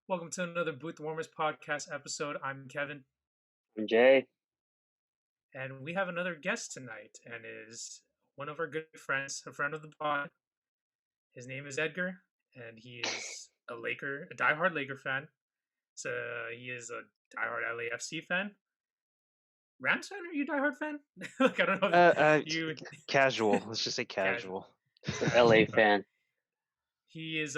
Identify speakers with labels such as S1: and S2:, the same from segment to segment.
S1: Welcome to another Booth Warmers podcast episode. I'm Kevin,
S2: I'm Jay.
S1: and we have another guest tonight, and is one of our good friends, a friend of the pod. His name is Edgar, and he is a diehard Laker fan. So he is a diehard LAFC fan. Rams fan? Are you a diehard fan? Like I don't know if
S3: Uh, uh,
S1: you
S3: Casual. Let's just say
S1: casual.
S3: casual.
S2: It's an LA fan.
S1: He is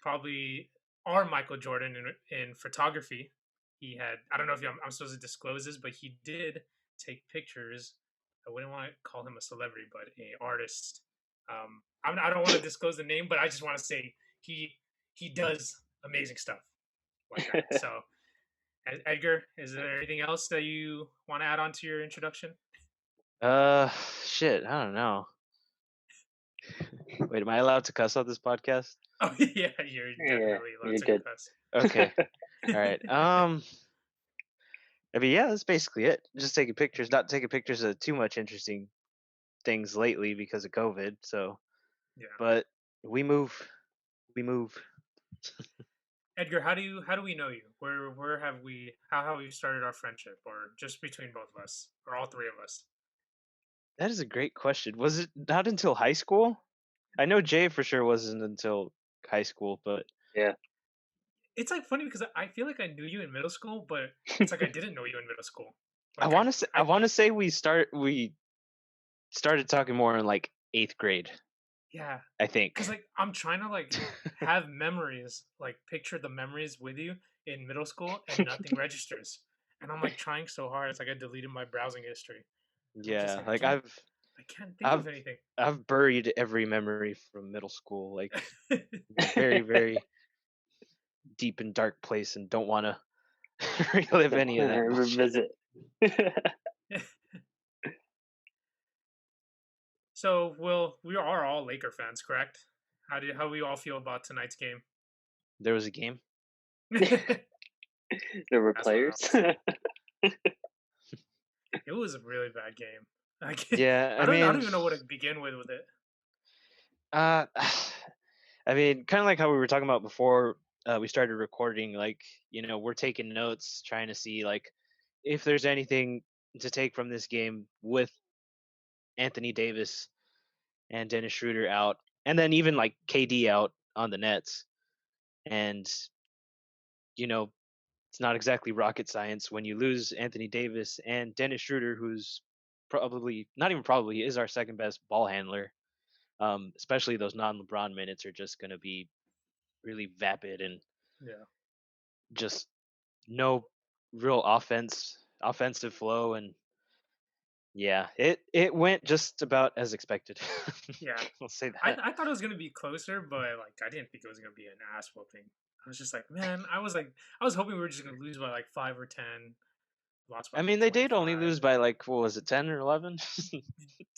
S1: probably our Michael Jordan in photography. He had, I don't know if I'm supposed to disclose this, but he did take pictures. I wouldn't want to call him a celebrity, but a artist. I don't want to disclose the name, but I just want to say he does amazing stuff like that. So, Edgar, is there anything else that you want to add on to your introduction?
S3: Shit. I don't know. Wait, am I allowed to cuss on this podcast?
S1: Oh yeah, you're definitely allowed
S2: you're
S1: to
S2: good.
S1: cuss.
S3: Okay. All right. I mean, yeah, that's basically it. Just taking pictures, not taking pictures of too much interesting things lately because of COVID. So,
S1: Yeah.
S3: but we move.
S1: Edgar, how do we know you? How have we started our friendship, or just between both of us, or all three of us?
S3: That is a great question. Was it not until high school? I know Jay for sure wasn't until high school, but
S2: Yeah.
S1: It's like funny because I feel like I knew you in middle school, but it's like I didn't know you in middle school.
S3: I
S1: Like
S3: want to say we started talking more in like 8th grade.
S1: yeah,
S3: I think.
S1: because like I'm trying to like have memories, like picture the memories with you in middle school, and nothing registers. And I'm like trying so hard. It's like I deleted my browsing history. I'm just
S3: Yeah,
S1: like
S3: like
S1: I can't think
S3: I've
S1: of anything.
S3: I've buried every memory from middle school, like very, very deep and dark place, and don't want to relive any of that bullshit.
S2: Revisit.
S1: So, we are all Laker fans, correct? How we all feel about tonight's game?
S3: There was a game.
S2: There were
S1: That's
S2: players.
S1: It was a really bad game. Like,
S3: Yeah,
S1: I don't even know what to begin with it.
S3: I mean, kind of like how we were talking about before we started recording. Like, we're taking notes, trying to see like if there's anything to take from this game with Anthony Davis and Dennis Schroeder out, and then even like KD out on the Nets. And it's not exactly rocket science when you lose Anthony Davis and Dennis Schroeder, who's probably not even probably he is our second best ball handler. Especially those non-LeBron minutes are just going to be really vapid and
S1: Yeah.
S3: just no real offensive flow, and yeah, it went just about as expected.
S1: Yeah.
S3: I'll say that.
S1: I thought it was gonna be closer, but like I didn't think it was gonna be an ass whooping. I was just like, man, I was hoping we were just gonna lose by like 5 or 10. Lost by
S3: I
S1: like
S3: mean, they did only
S1: 25.
S3: lose by like what was it, 10 or 11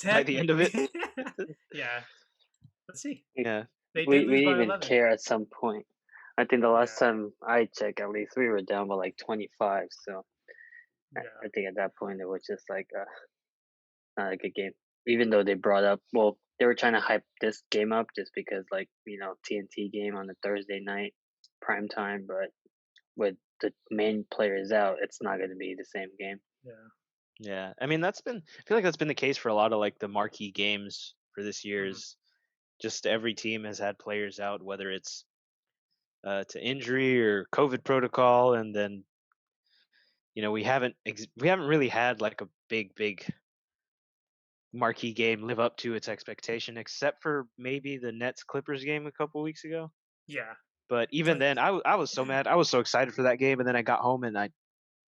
S3: by the end of
S1: Technically.
S3: it.
S1: Yeah. Let's see.
S3: Yeah.
S1: They
S2: we
S1: did lose
S2: didn't
S1: by
S2: even
S1: 11.
S2: care at some point. I think the last
S1: Yeah.
S2: time I checked, at least we were down by like 25. So
S1: Yeah.
S2: I think at that point it was just like not a good game. Even though they brought up, well, they were trying to hype this game up just because like TNT game on a Thursday night, prime time. But with the main players out, it's not going to be the same game.
S1: Yeah.
S3: Yeah. I mean, I feel like that's been the case for a lot of like the marquee games for this year's. Just every team has had players out, whether it's to injury or COVID protocol, and then we haven't really had like a big marquee game live up to its expectation, except for maybe the Nets Clippers game a couple weeks ago.
S1: Yeah.
S3: But even
S1: Like,
S3: then, I was so mad. I was so excited for that game, and then I got home and I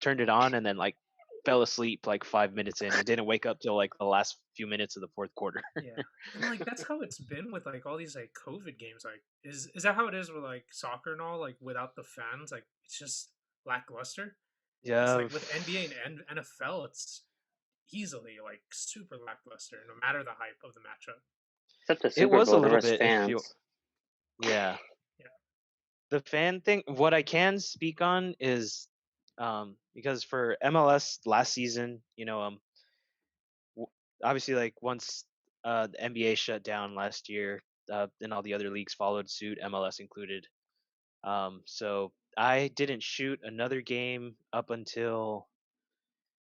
S3: turned it on, and then like fell asleep like 5 minutes in, and didn't wake up till like the last few minutes of the fourth quarter.
S1: yeah. And like that's how it's been with like all these like COVID games. Like is that how it is with like soccer and all? Like without the fans, like it's just lackluster. It's
S3: Yeah.
S1: like with NBA and NFL, it's easily like super lackluster, no matter the hype of the matchup.
S2: Except the
S3: It
S2: Super
S3: was a
S2: Bowl, there
S3: little
S2: was
S3: bit.
S2: fans.
S3: Yeah.
S1: Yeah.
S3: The fan thing. What I can speak on is, because for MLS last season, obviously like once the NBA shut down last year, and all the other leagues followed suit, MLS included. So I didn't shoot another game up until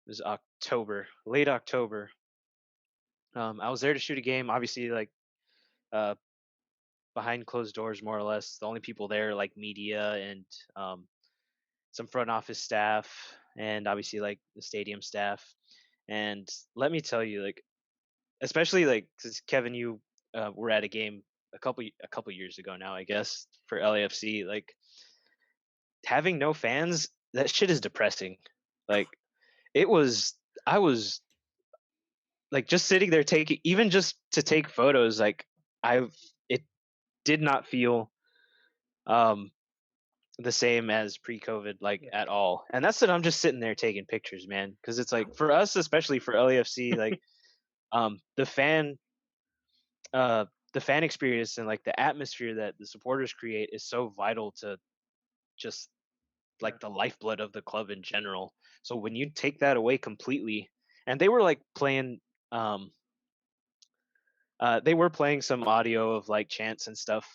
S3: it was October, late October. I was there to shoot a game, obviously, like uh, behind closed doors, more or less. The only people there, like media and um, some front office staff, and obviously like the stadium staff. And let me tell you, like, especially like, because Kevin, you were at a game a couple years ago now, I guess, for LAFC. Like, having no fans, that shit is depressing. Like, it was. I was like just sitting there taking, even just to take photos. Like, it did not feel um the same as pre-COVID, like,
S1: Yeah.
S3: at all. And that's that I'm just sitting there taking pictures, man, because it's like for us, especially for LAFC, like um the fan uh the fan experience and like the atmosphere that the supporters create is so vital to just
S1: Yeah.
S3: like the lifeblood of the club in general. So when you take that away completely, and they were like playing um they were playing some audio of like chants and stuff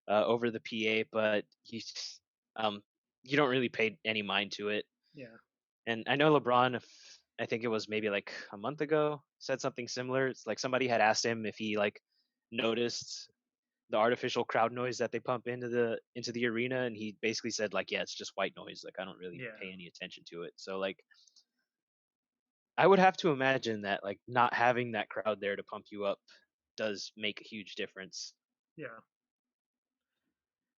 S3: over the PA, but um you don't really pay any mind to it.
S1: Yeah.
S3: And I know LeBron, I think it was maybe like a month ago, said something similar. It's like somebody had asked him if he like noticed the artificial crowd noise that they pump into the arena, and he basically said like, yeah, it's just white noise. Like, I don't really
S1: Yeah.
S3: pay any attention to it. So like, I would have to imagine that like not having that crowd there to pump you up does make a huge difference.
S1: Yeah.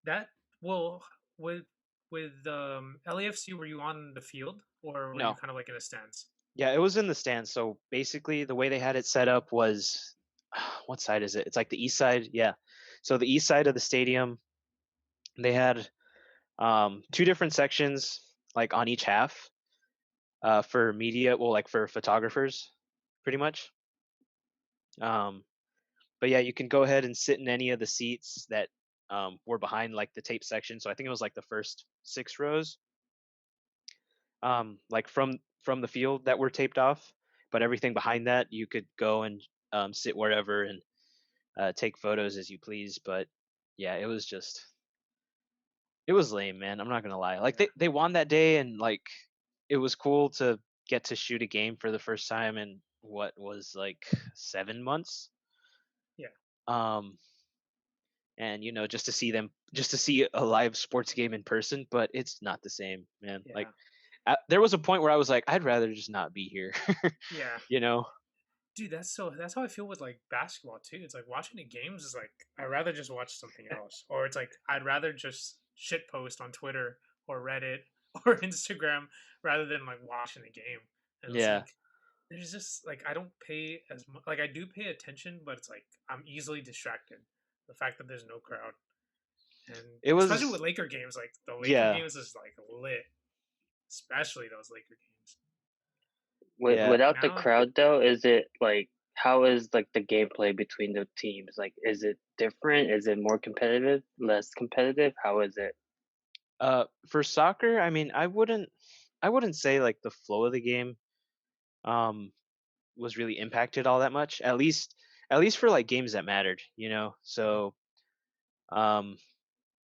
S1: That well with LAFC, were you on the field or were you
S3: No,
S1: kind of like in a stance?
S3: yeah, it was in the stands. So basically, the way they had it set up was, what side is it? It's like the east side. Yeah. So the east side of the stadium, they had two different sections, like on each half, for media. Well, like for photographers, pretty much. Um, but yeah, you can go ahead and sit in any of the seats that were behind like the tape section. So I think it was like the first 6 rows, like from the field that were taped off. But everything behind that, you could go and sit wherever and take photos as you please. But yeah, it was lame, man. I'm not gonna lie. Like,
S1: Yeah.
S3: they won that day, and like it was cool to get to shoot a game for the first time in what was like 7 months.
S1: Yeah.
S3: Um, and just to see them, just to see a live sports game in person, but it's not the same, man. Like,
S1: Yeah.
S3: there was a point where I was like, I'd rather just not be here.
S1: Yeah.
S3: you know?
S1: Dude, that's how I feel with like basketball too. It's like watching the games is like I'd rather just watch something else. Or it's like I'd rather just shit post on Twitter or Reddit or Instagram rather than like watching the game. And it's
S3: Yeah.
S1: like there's just like I don't pay as much, like I do pay attention, but it's like I'm easily distracted. The fact that there's no crowd. And
S3: It
S1: especially with
S3: was.
S1: Laker games, like the Laker
S3: Yeah.
S1: games is like lit. Especially those Laker games.
S3: Yeah.
S2: Without the
S1: Now
S2: crowd though, is it like how is like the gameplay between the teams? Like, is it different? Is it more competitive? Less competitive? How is it?
S3: For soccer, I mean, I wouldn't say like the flow of the game um was really impacted all that much. At least for like games that mattered. So um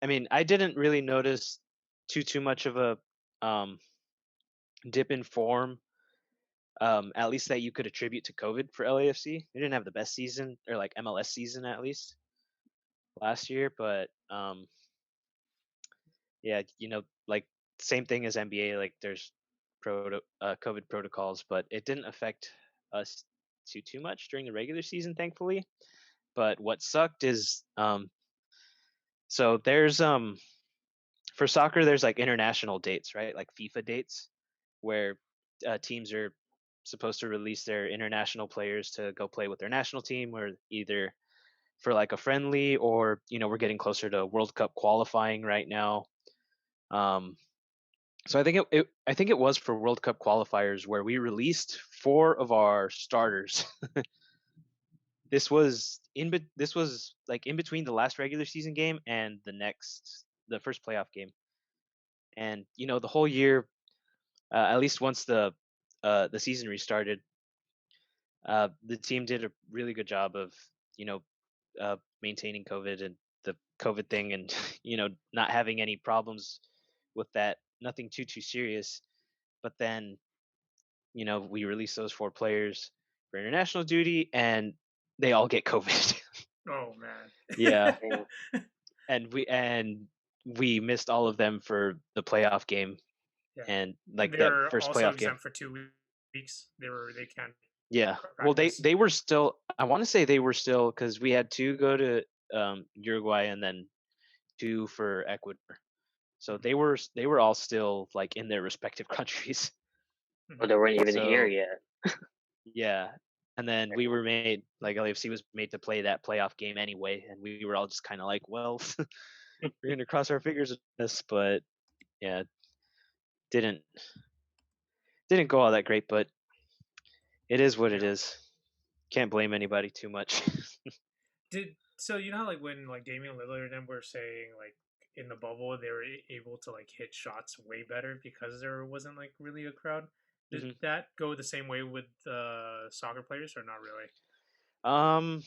S3: I mean, I didn't really notice too much of a um dip in form, at least that you could attribute to COVID for LAFC. They didn't have the best season, or like MLS season, at least last year, but yeah, like same thing as NBA. Like, there's COVID protocols, but it didn't affect us too much during the regular season, thankfully. But what sucked is, so there's for soccer, there's like international dates, right? Like FIFA dates, where teams are supposed to release their international players to go play with their national team, or either for like a friendly, or we're getting closer to World Cup qualifying right now. Um, so I think it was for World Cup qualifiers where we released 4 of our starters. This was like in between the last regular season game and the first playoff game. And the whole year, at least once the season restarted, the team did a really good job of you know maintaining COVID and the COVID thing, and not having any problems with that, nothing too serious. But then, we release those 4 players for international duty, and they all get COVID.
S1: Oh man.
S3: Yeah,
S2: Yeah.
S3: and we missed all of them for the playoff game,
S1: Yeah.
S3: and like that
S1: They're
S3: first
S1: also
S3: playoff game.
S1: exempt for 2 weeks. They can't
S3: Yeah. Well, they
S1: practice.
S3: they were still. I want to say they were still, because we had 2 go to Uruguay and then 2 for Ecuador. So
S1: Mhm.
S3: they were all still like in their respective countries.
S2: Or
S1: Mhm.
S2: they weren't even here
S3: So
S2: yet.
S3: yeah, and then we were made, like LAFC was made to play that playoff game anyway, and we were all just kind of like, well, we're gonna cross our fingers with this, but yeah, didn't didn't go all that great, but it is what it
S1: Yeah.
S3: is. Can't blame anybody too much.
S1: Did so you know how, like when like Damian Lillard and them were saying like in the bubble they were able to like hit shots way better because there wasn't like really a crowd. Did
S3: hmm
S1: that go the same way with soccer players or not really?
S3: Um,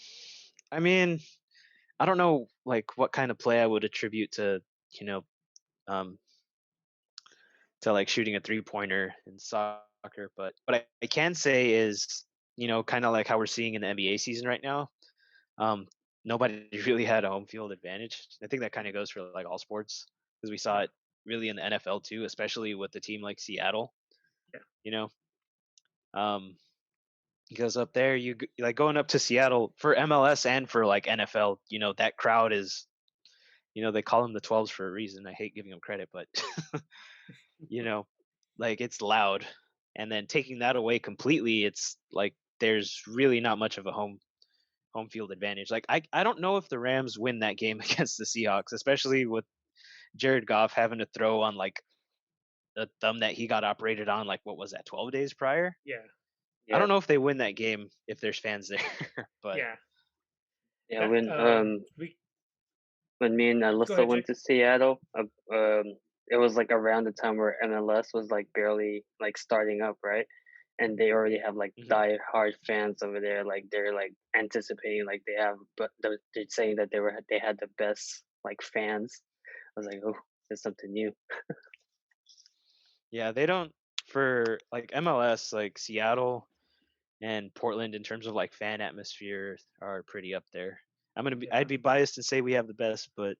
S3: I mean, I don't know like what kind of play I would attribute you know, um, to like shooting a 3-pointer in soccer, but what I can say is, kind of like how we're seeing in the NBA season right now. Um, Nobody really had a home field advantage. I think that kind of goes for like all sports, because we saw
S1: Yeah,
S3: it really in the NFL too, especially with a team like Seattle.
S1: yeah,
S3: You know, um, because up there, like going up to Seattle for MLS and for like NFL. That crowd is, they call them the 12s for a reason. I hate giving them credit, but you know, like it's loud, and then taking that away completely, it's like there's really not much of a home field advantage. Like I don't know if the Rams win that game against the Seahawks, especially with Jared Goff having to throw on like the thumb that he got operated on, like what was that, 12 days prior?
S1: yeah,
S3: I
S2: Yeah.
S3: don't know if they win that game if there's fans there, but
S1: yeah.
S2: Yeah.
S1: That we
S2: When me and
S1: go
S2: Alyssa
S1: ahead,
S2: went
S1: Jay.
S2: to Seattle, it was like around the time where MLS was like barely like starting up, right? And they already have like
S3: mhm.
S2: die-hard fans over there. Like they're like anticipating, like they have, but they're saying that they had the best like fans. I was like, oh, there's something new.
S3: Yeah, they don't, for like MLS, like Seattle and Portland in terms of like fan atmosphere are pretty up there.
S1: Yeah,
S3: I'd be biased and say we have the best, but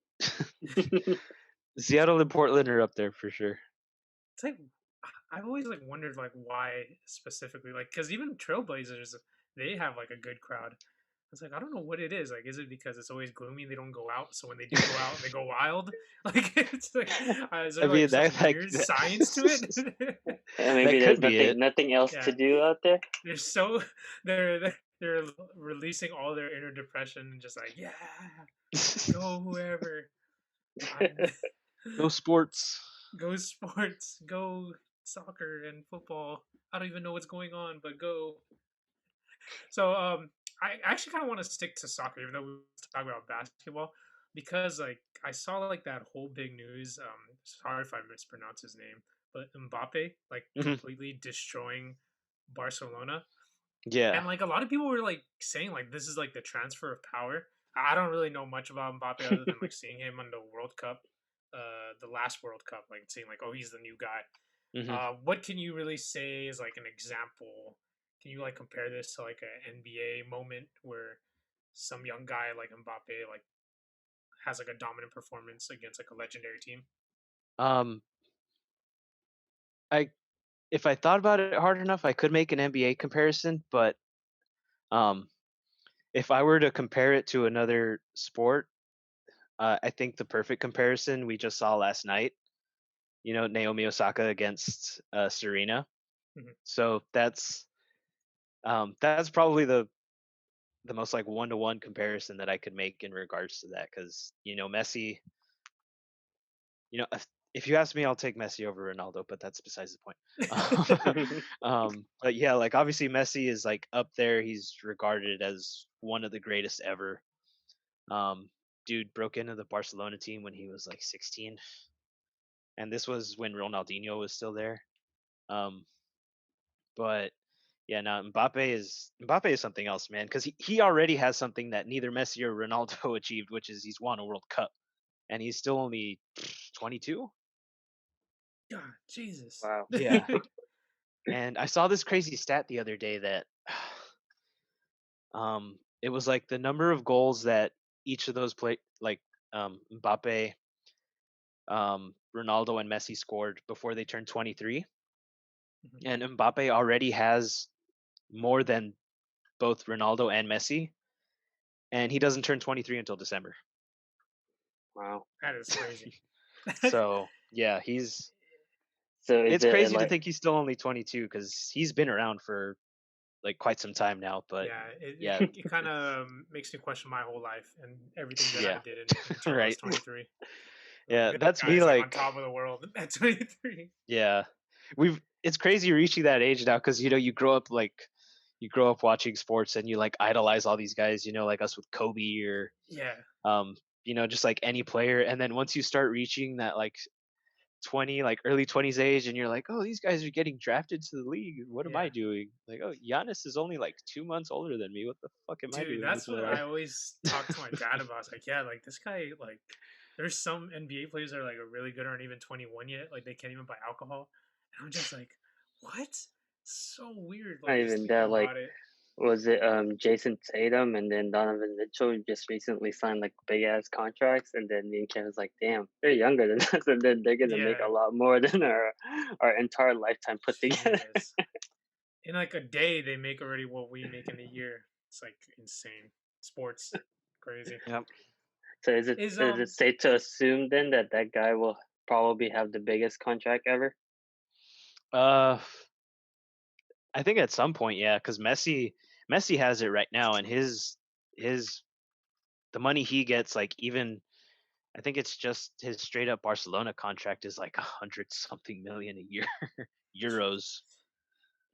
S3: Seattle and Portland are up there for sure.
S1: it's like I've always like wondered like why specifically like because even Trailblazers they have like a good crowd. It's like I don't know what it is. Like, is it because it's always gloomy and they don't go out? So when they do go out, they go wild. Like, it's like, is
S3: I
S1: there like
S3: mean
S1: some
S3: that like
S1: weird science to it?
S2: And maybe
S3: that
S2: there's
S3: could be it.
S2: nothing else to
S1: Yeah,
S2: do out there.
S1: they're so they're releasing all their inner depression and just like yeah, go whoever, I'm,
S3: No sports.
S1: go sports, go soccer and football. I don't even know what's going on, but go. So I actually kind of want to stick to soccer, even though we talk about basketball, because like I saw like that whole big news. Sorry if I mispronounce his name, but Mbappe like
S3: Mhm.
S1: completely destroying Barcelona,
S3: Yeah.
S1: and like a lot of people were like saying like this is like the transfer of power. I don't really know much about Mbappe other than like seeing him on the World Cup, the last World Cup, like seeing like oh he's the new guy.
S3: hmm
S1: What can you really say is like an example? Can you like compare this to like an NBA moment where some young guy like Mbappe like has like a dominant performance against like a legendary team?
S3: Um, I if I thought about it hard enough, I could make an NBA comparison, but um, if I were to compare it to another sport, I think the perfect comparison we just saw last night. Naomi Osaka against Serena.
S1: Mm-hmm.
S3: So that's probably the most like one-to-one comparison that I could make in regards to that, because Messi. If you ask me, I'll take Messi over Ronaldo, but that's besides the point. But yeah, like obviously Messi is like up there. He's regarded as one of the greatest ever. Dude broke into the Barcelona team when he was like 16, and this was when Ronaldinho was still there. Um, but yeah, no, Mbappe is something else, man, because he already has something that neither Messi or Ronaldo achieved, which is he's won a World Cup, and he's still only 22.
S1: God, Jesus.
S2: Wow.
S3: Yeah. And I saw this crazy stat the other day that it was like the number of goals that each of those Mbappe, Ronaldo and Messi scored before they turned 23.
S1: Mhm.
S3: And Mbappe already has more than both Ronaldo and Messi, and he doesn't turn 23 until December.
S2: Wow.
S1: That is crazy.
S3: So, yeah, he's
S2: So is
S3: it's
S2: it
S3: crazy to
S2: like
S3: think he's still only 22 cuz he's been around for like quite some time now, but
S1: Yeah,
S3: yeah,
S1: it kind of makes me question my whole life and everything that I
S3: yeah.
S1: did until I was
S3: Right.
S1: 23. Like
S3: Yeah,
S1: this
S3: that's me
S1: guy's like on
S3: like
S1: top of the world at 23.
S3: yeah. It's crazy reaching that age now cuz you grow up watching sports and you like idolize all these guys, like us with Kobe or
S1: Yeah,
S3: um just like any player, and then once you start reaching that like 20, like early 20s age, and you're like, oh, these guys are getting drafted to the league. What am
S1: yeah,
S3: I doing? Like, oh, Giannis is only like 2 months older than me. What the fuck am I
S1: dude.
S3: doing with
S1: That's
S3: my
S1: what
S3: life?
S1: I always talk to my dad about. It's like, yeah, like this guy, like there's some NBA players that are like really good, aren't even 21 yet. Like they can't even buy alcohol, and I'm just like, what? So weird.
S2: not
S1: Like just
S2: even
S1: thinking
S2: that, like
S1: about it.
S2: was it Jason Tatum and then Donovan Mitchell just recently signed like big ass contracts, and then me and Ken was like, damn, they're younger than us, and then they're gonna make
S1: Yeah,
S2: a lot more than our entire lifetime put together.
S1: Jesus. In like a day, they make already what we make in a year. It's like insane. Sports, crazy.
S3: Yep.
S2: So is it
S1: Is
S2: is it safe to assume then that that guy will probably have the biggest contract ever?
S3: Uh, I think at some point, yeah, because Messi has it right now, and his the money he gets, like even I think it's just his straight up Barcelona contract is like 100 something million a year, euros.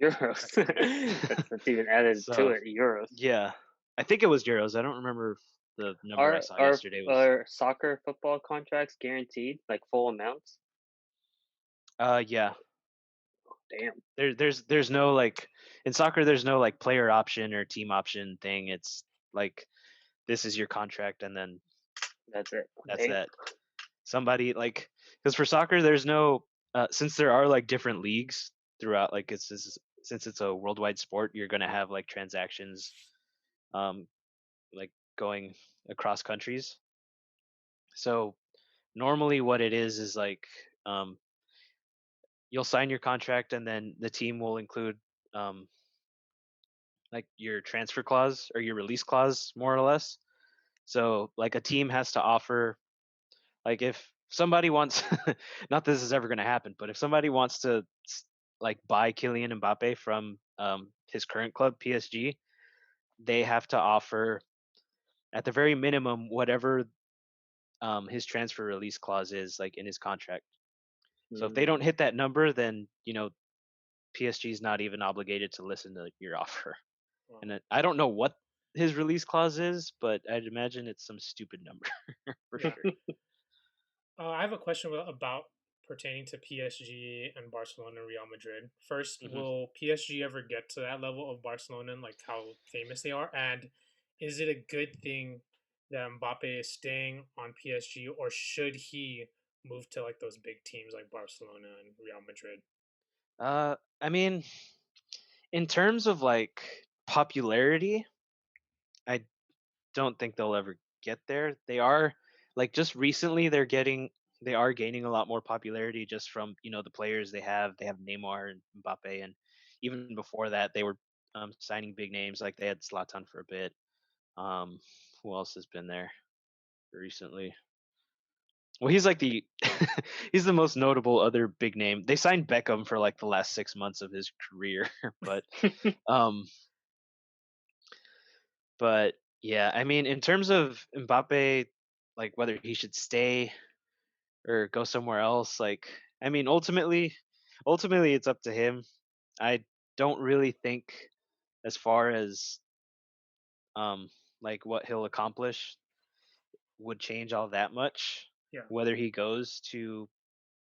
S2: Euros.
S1: that's crazy.
S2: That's even added to
S3: So
S2: it. Euros.
S3: yeah, I think it was euros. I don't remember if the number I
S2: Are
S3: saw
S2: are
S3: yesterday was.
S2: are soccer football contracts guaranteed, like full amounts?
S3: Yeah.
S2: Damn,
S3: There's no like in soccer. There's no like player option or team option thing. It's like this is your contract, and then
S2: that's it.
S3: that's
S2: Damn.
S3: that. Somebody like because for soccer there's no since there are like different leagues throughout. Like since it's a worldwide sport, you're gonna have like transactions, um, like going across countries. So normally what it is like um you'll sign your contract and then the team will include um like your transfer clause or your release clause more or less. So like a team has to offer like if somebody wants not this is ever going to happen, but if somebody wants to like buy Kylian Mbappe from his current club PSG, they have to offer at the very minimum whatever his transfer release clause is like in his contract. So if they
S2: Mm.
S3: don't hit that number, then PSG is not even obligated to listen to your offer.
S1: Wow.
S3: And I don't know what his release clause is, but I'd imagine it's some stupid number for
S1: Yeah.
S3: sure.
S1: I have a question about pertaining to PSG and Barcelona and Real Madrid. First,
S3: Hmm.
S1: will PSG ever get to that level of Barcelona and like how famous they are? And is it a good thing that Mbappe is staying on PSG, or should he move to like those big teams like Barcelona and Real Madrid?
S3: I mean, in terms of like popularity, I don't think they'll ever get there. They are like just recently they are gaining a lot more popularity just from the players they have. They have Neymar and Mbappe, and even before that they were signing big names like they had Zlatan for a bit. Um, who else has been there recently? Well, he's like the he's the most notable other big name. They signed Beckham for like the last 6 months of his career, but um, but yeah, I mean, in terms of Mbappe, like whether he should stay or go somewhere else, like I mean, ultimately, it's up to him. I don't really think as far as um like what he'll accomplish would change all that much.
S1: Yeah.
S3: Whether he goes to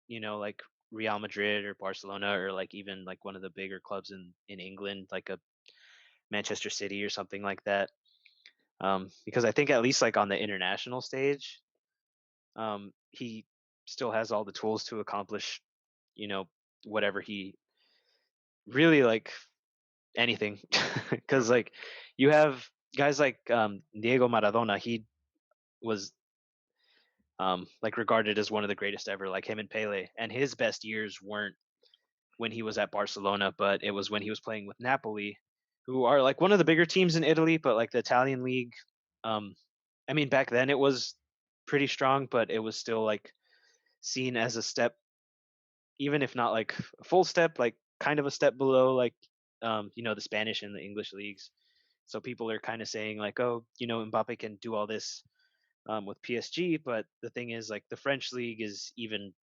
S3: like Real Madrid or Barcelona or like even like one of the bigger clubs in England, like a Manchester City or something like that. Because I think at least like on the international stage, he still has all the tools to accomplish, whatever he really like anything, because
S1: Okay.
S3: like you have guys like Diego Maradona. He was like regarded as one of the greatest ever, like him and Pele, and his best years weren't when he was at Barcelona, but it was when he was playing with Napoli, who are like one of the bigger teams in Italy, but like the Italian league. Um, I mean, back then it was pretty strong, but it was still like seen as a step, even if not like a full step, like kind of a step below, like the Spanish and the English leagues. So people are kind of saying like, oh, Mbappe can do all this with PSG, but the thing is, like, the French league is even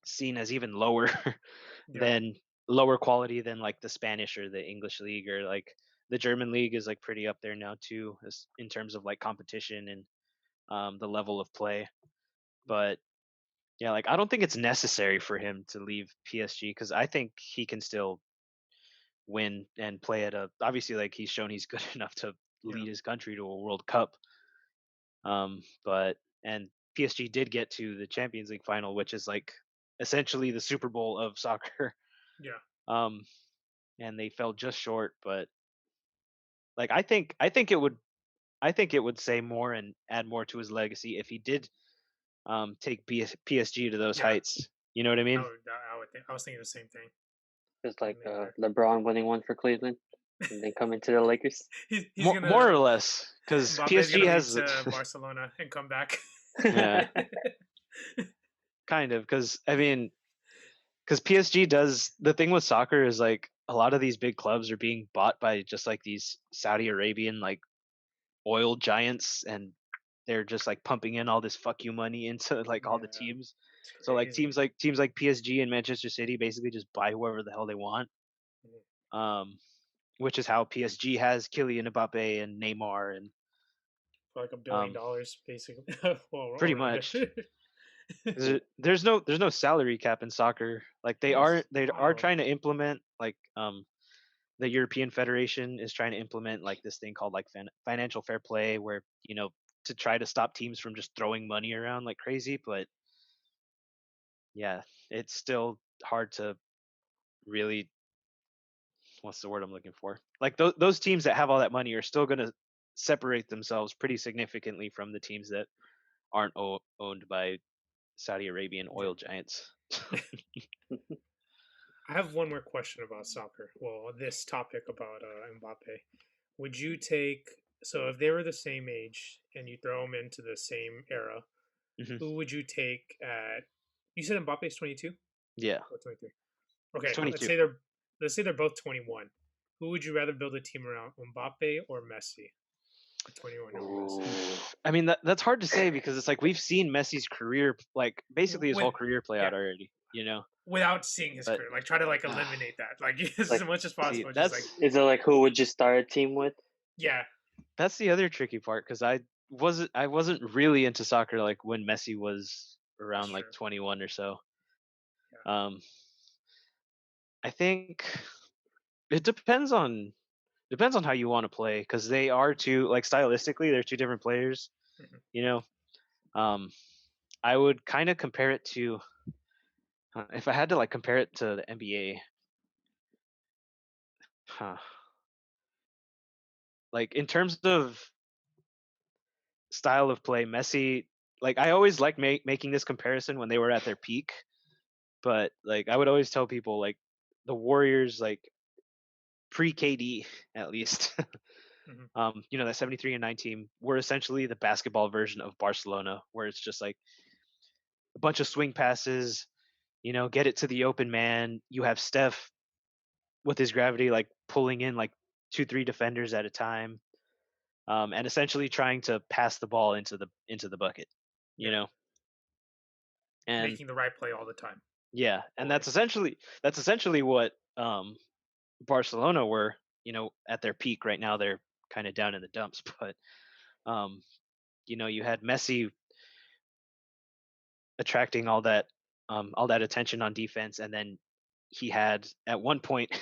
S3: seen as even lower
S1: Yeah.
S3: than lower quality than like the Spanish or the English league, or like the German league is like pretty up there now too, as in terms of like competition and the level of play. But yeah, like I don't think it's necessary for him to leave PSG, because I think he can still win and play at a, obviously like he's shown he's good enough to
S1: Yeah.
S3: lead his country to a World Cup. But and PSG did get to the Champions League final, which is like essentially the Super Bowl of soccer.
S1: Yeah.
S3: Um, and they fell just short. But like I think it would say more and add more to his legacy if he did take PSG to those
S1: Yeah.
S3: heights. You know what I mean?
S1: I would think. I was thinking the same thing.
S2: Just like
S1: Maybe there.
S2: LeBron winning one for Cleveland and then coming to the Lakers.
S1: He's
S3: More
S1: gonna
S3: or less, because
S1: Mbappe's
S3: PSG
S1: gonna leave
S3: has
S1: to Barcelona and come back.
S3: yeah, kind of. Because I mean, because PSG does, the thing with soccer is like a lot of these big clubs are being bought by just like these Saudi Arabian like oil giants, and they're just like pumping in all this fuck you money into like all the
S1: Yeah,
S3: teams.
S1: it's
S3: So like
S1: crazy.
S3: teams like PSG and Manchester City basically just buy whoever the hell they want.
S1: Mhm.
S3: Um, which is how PSG has Kylian Mbappe and Neymar and
S1: For like $1 billion,
S3: um,
S1: basically. Well,
S3: pretty
S1: around there.
S3: much. 'Cause there's no salary cap in soccer. Like they
S1: Yeah,
S3: are
S1: it's
S3: they are
S1: wild.
S3: trying to implement like the European Federation is trying to implement like this thing called like financial fair play, where to try to stop teams from just throwing money around like crazy. But yeah, it's still hard to really, what's the word I'm looking for? Like those teams that have all that money are still going to separate themselves pretty significantly from the teams that aren't owned by Saudi Arabian oil giants.
S1: Yeah. I have one more question about soccer. Well, this topic about Mbappe. Would you take, so if they were the same age and you throw them into the same era,
S3: Hmm.
S1: who would you take at? You said Mbappe is 22
S3: Yeah,
S1: or 23.
S3: it's
S1: Okay,
S3: 22.
S1: let's say they're both 21. Who would you rather build a team around, Mbappe or Messi? A 21-year-old Messi.
S2: Ooh.
S3: I mean that's hard to say, because it's like we've seen Messi's career, like basically his
S1: With
S3: whole career play
S1: yeah,
S3: out already, you know.
S1: without seeing his
S3: But
S1: career, like try to like eliminate that, like as
S2: Like,
S1: much as
S3: see,
S1: possible. Just like
S2: is it like who would you start a team with?
S1: yeah,
S3: that's the other tricky part, because I wasn't really into soccer like when Messi was
S1: that's
S3: around like
S1: true.
S3: 21 or so.
S1: Yeah.
S3: Um, I think it depends on how you want to play, because they are two, like stylistically they're two different players.
S1: Mhm.
S3: You know, um, I would kind of compare it to, if I had to like compare it to the NBA. Huh. Like in terms of style of play, Messi, like I always like making this comparison when they were at their peak, but like I would always tell people like the Warriors, like pre KD at least,
S1: Mhm.
S3: that 73-9 team were essentially the basketball version of Barcelona, where it's just like a bunch of swing passes, get it to the open man. You have Steph with his gravity, like pulling in like 2-3 defenders at a time, and essentially trying to pass the ball into the bucket, you
S1: Yeah,
S3: know. And
S1: making the right play all the time,
S3: yeah, and that's
S1: always.
S3: essentially what Barcelona were, at their peak. Right now they're kind of down in the dumps, but um, you had Messi attracting all that attention on defense, and then he had at one point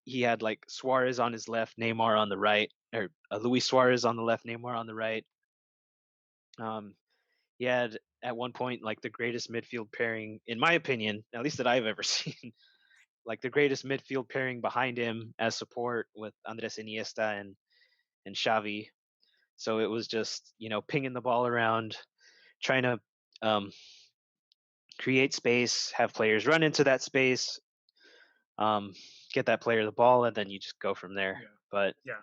S3: he had like Suarez on his left, Neymar on the right, or Luis Suarez on the left, Neymar on the right. Um, he had at one point like the greatest midfield pairing, in my opinion, at least that I've ever seen. Like the greatest midfield pairing behind him as support with Andres Iniesta and Xavi. So it was just pinging the ball around, trying to um, create space, have players run into that space, um, get that player the ball, and then you just go from there.
S1: Yeah.
S3: But
S1: Yeah.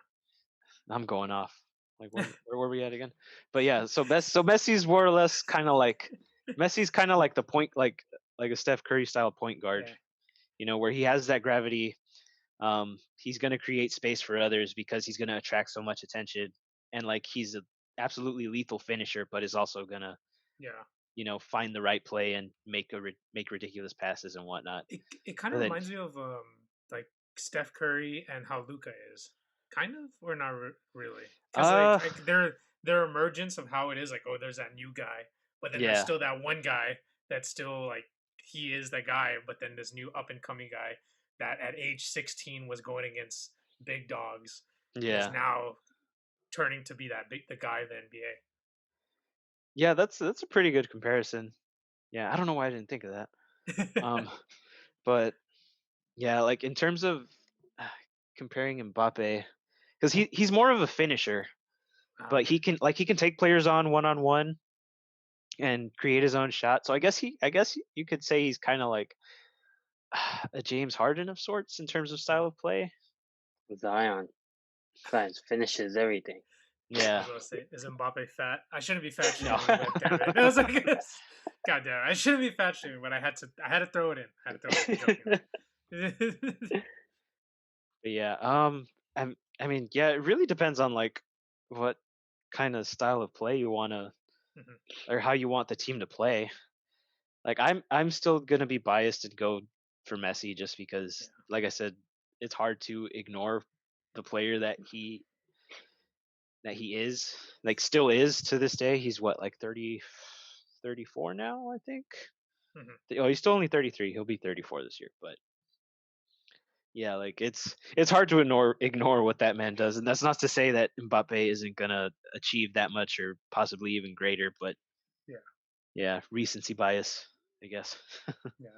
S3: I'm going off. Like where were we at again? But yeah, so Messi's more or less kind of like the point, like a Steph Curry style point guard.
S1: Yeah.
S3: Where he has that gravity. He's going to create space for others because he's going to attract so much attention, and like he's a absolutely lethal finisher, but is also going to
S1: Yeah.
S3: find the right play and make ridiculous passes and whatnot.
S1: It kind
S3: But
S1: of
S3: then,
S1: reminds me of like Steph Curry and how Luca is, kind of, or not really, because
S3: uh,
S1: like their emergence of how it is like, oh, there's that new guy, but then there's
S3: yeah,
S1: still that one guy that's still like he is the guy, but then this new up and coming guy that at age 16 was going against big dogs is
S3: yeah,
S1: now turning to be the guy of the NBA.
S3: yeah. That's a pretty good comparison. Yeah, I don't know why I didn't think of that. Um, but yeah, like in terms of uh, comparing Mbappe, because he's more of a finisher, but
S1: Okay.
S3: he can take players on one and create his own shot. So I guess you could say he's kind of like a James Harden of sorts in terms of style of play.
S2: Zion fans finishes everything.
S1: I
S3: Yeah.
S1: was gonna say, is Mbappe fat? I shouldn't be fat
S3: No.
S1: shaming, but damn it, I was like, God damn, I shouldn't be fat shaming, but I had to throw it in. I had to throw it in jokingly.
S3: But yeah. I mean, yeah, it really depends on like what kind of style of play you want to,
S1: Mhm.
S3: or how you want the team to play. Like I'm still gonna be biased and go for Messi just
S1: Yeah,
S3: because, like I said, it's hard to ignore the player that he is, like still is to this day. He's what, like 30, 34 now, I think.
S1: mhm.
S3: Oh, he's still only 33. He'll be 34 this year. But yeah, like it's hard to ignore what that man does, and that's not to say that Mbappe isn't gonna achieve that much or possibly even greater. But
S1: Yeah,
S3: yeah, recency bias, I guess.
S1: yeah.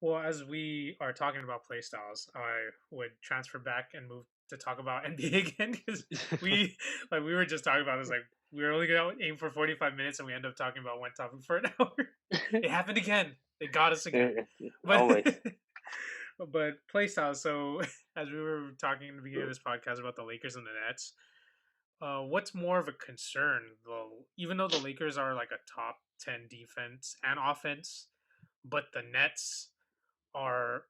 S1: Well, as we are talking about playstyles, I would transfer back and move to talk about NBA again because we we were just talking about this. Like we were only gonna aim for 45 minutes, and we end up talking about one topic for an hour. It happened again. They got us again. But
S2: Always.
S1: but playstyle. So as we were talking in the beginning of this podcast about the Lakers and the Nets, what's more of a concern though? Even though the Lakers are like a top 10 defense and offense, but the Nets are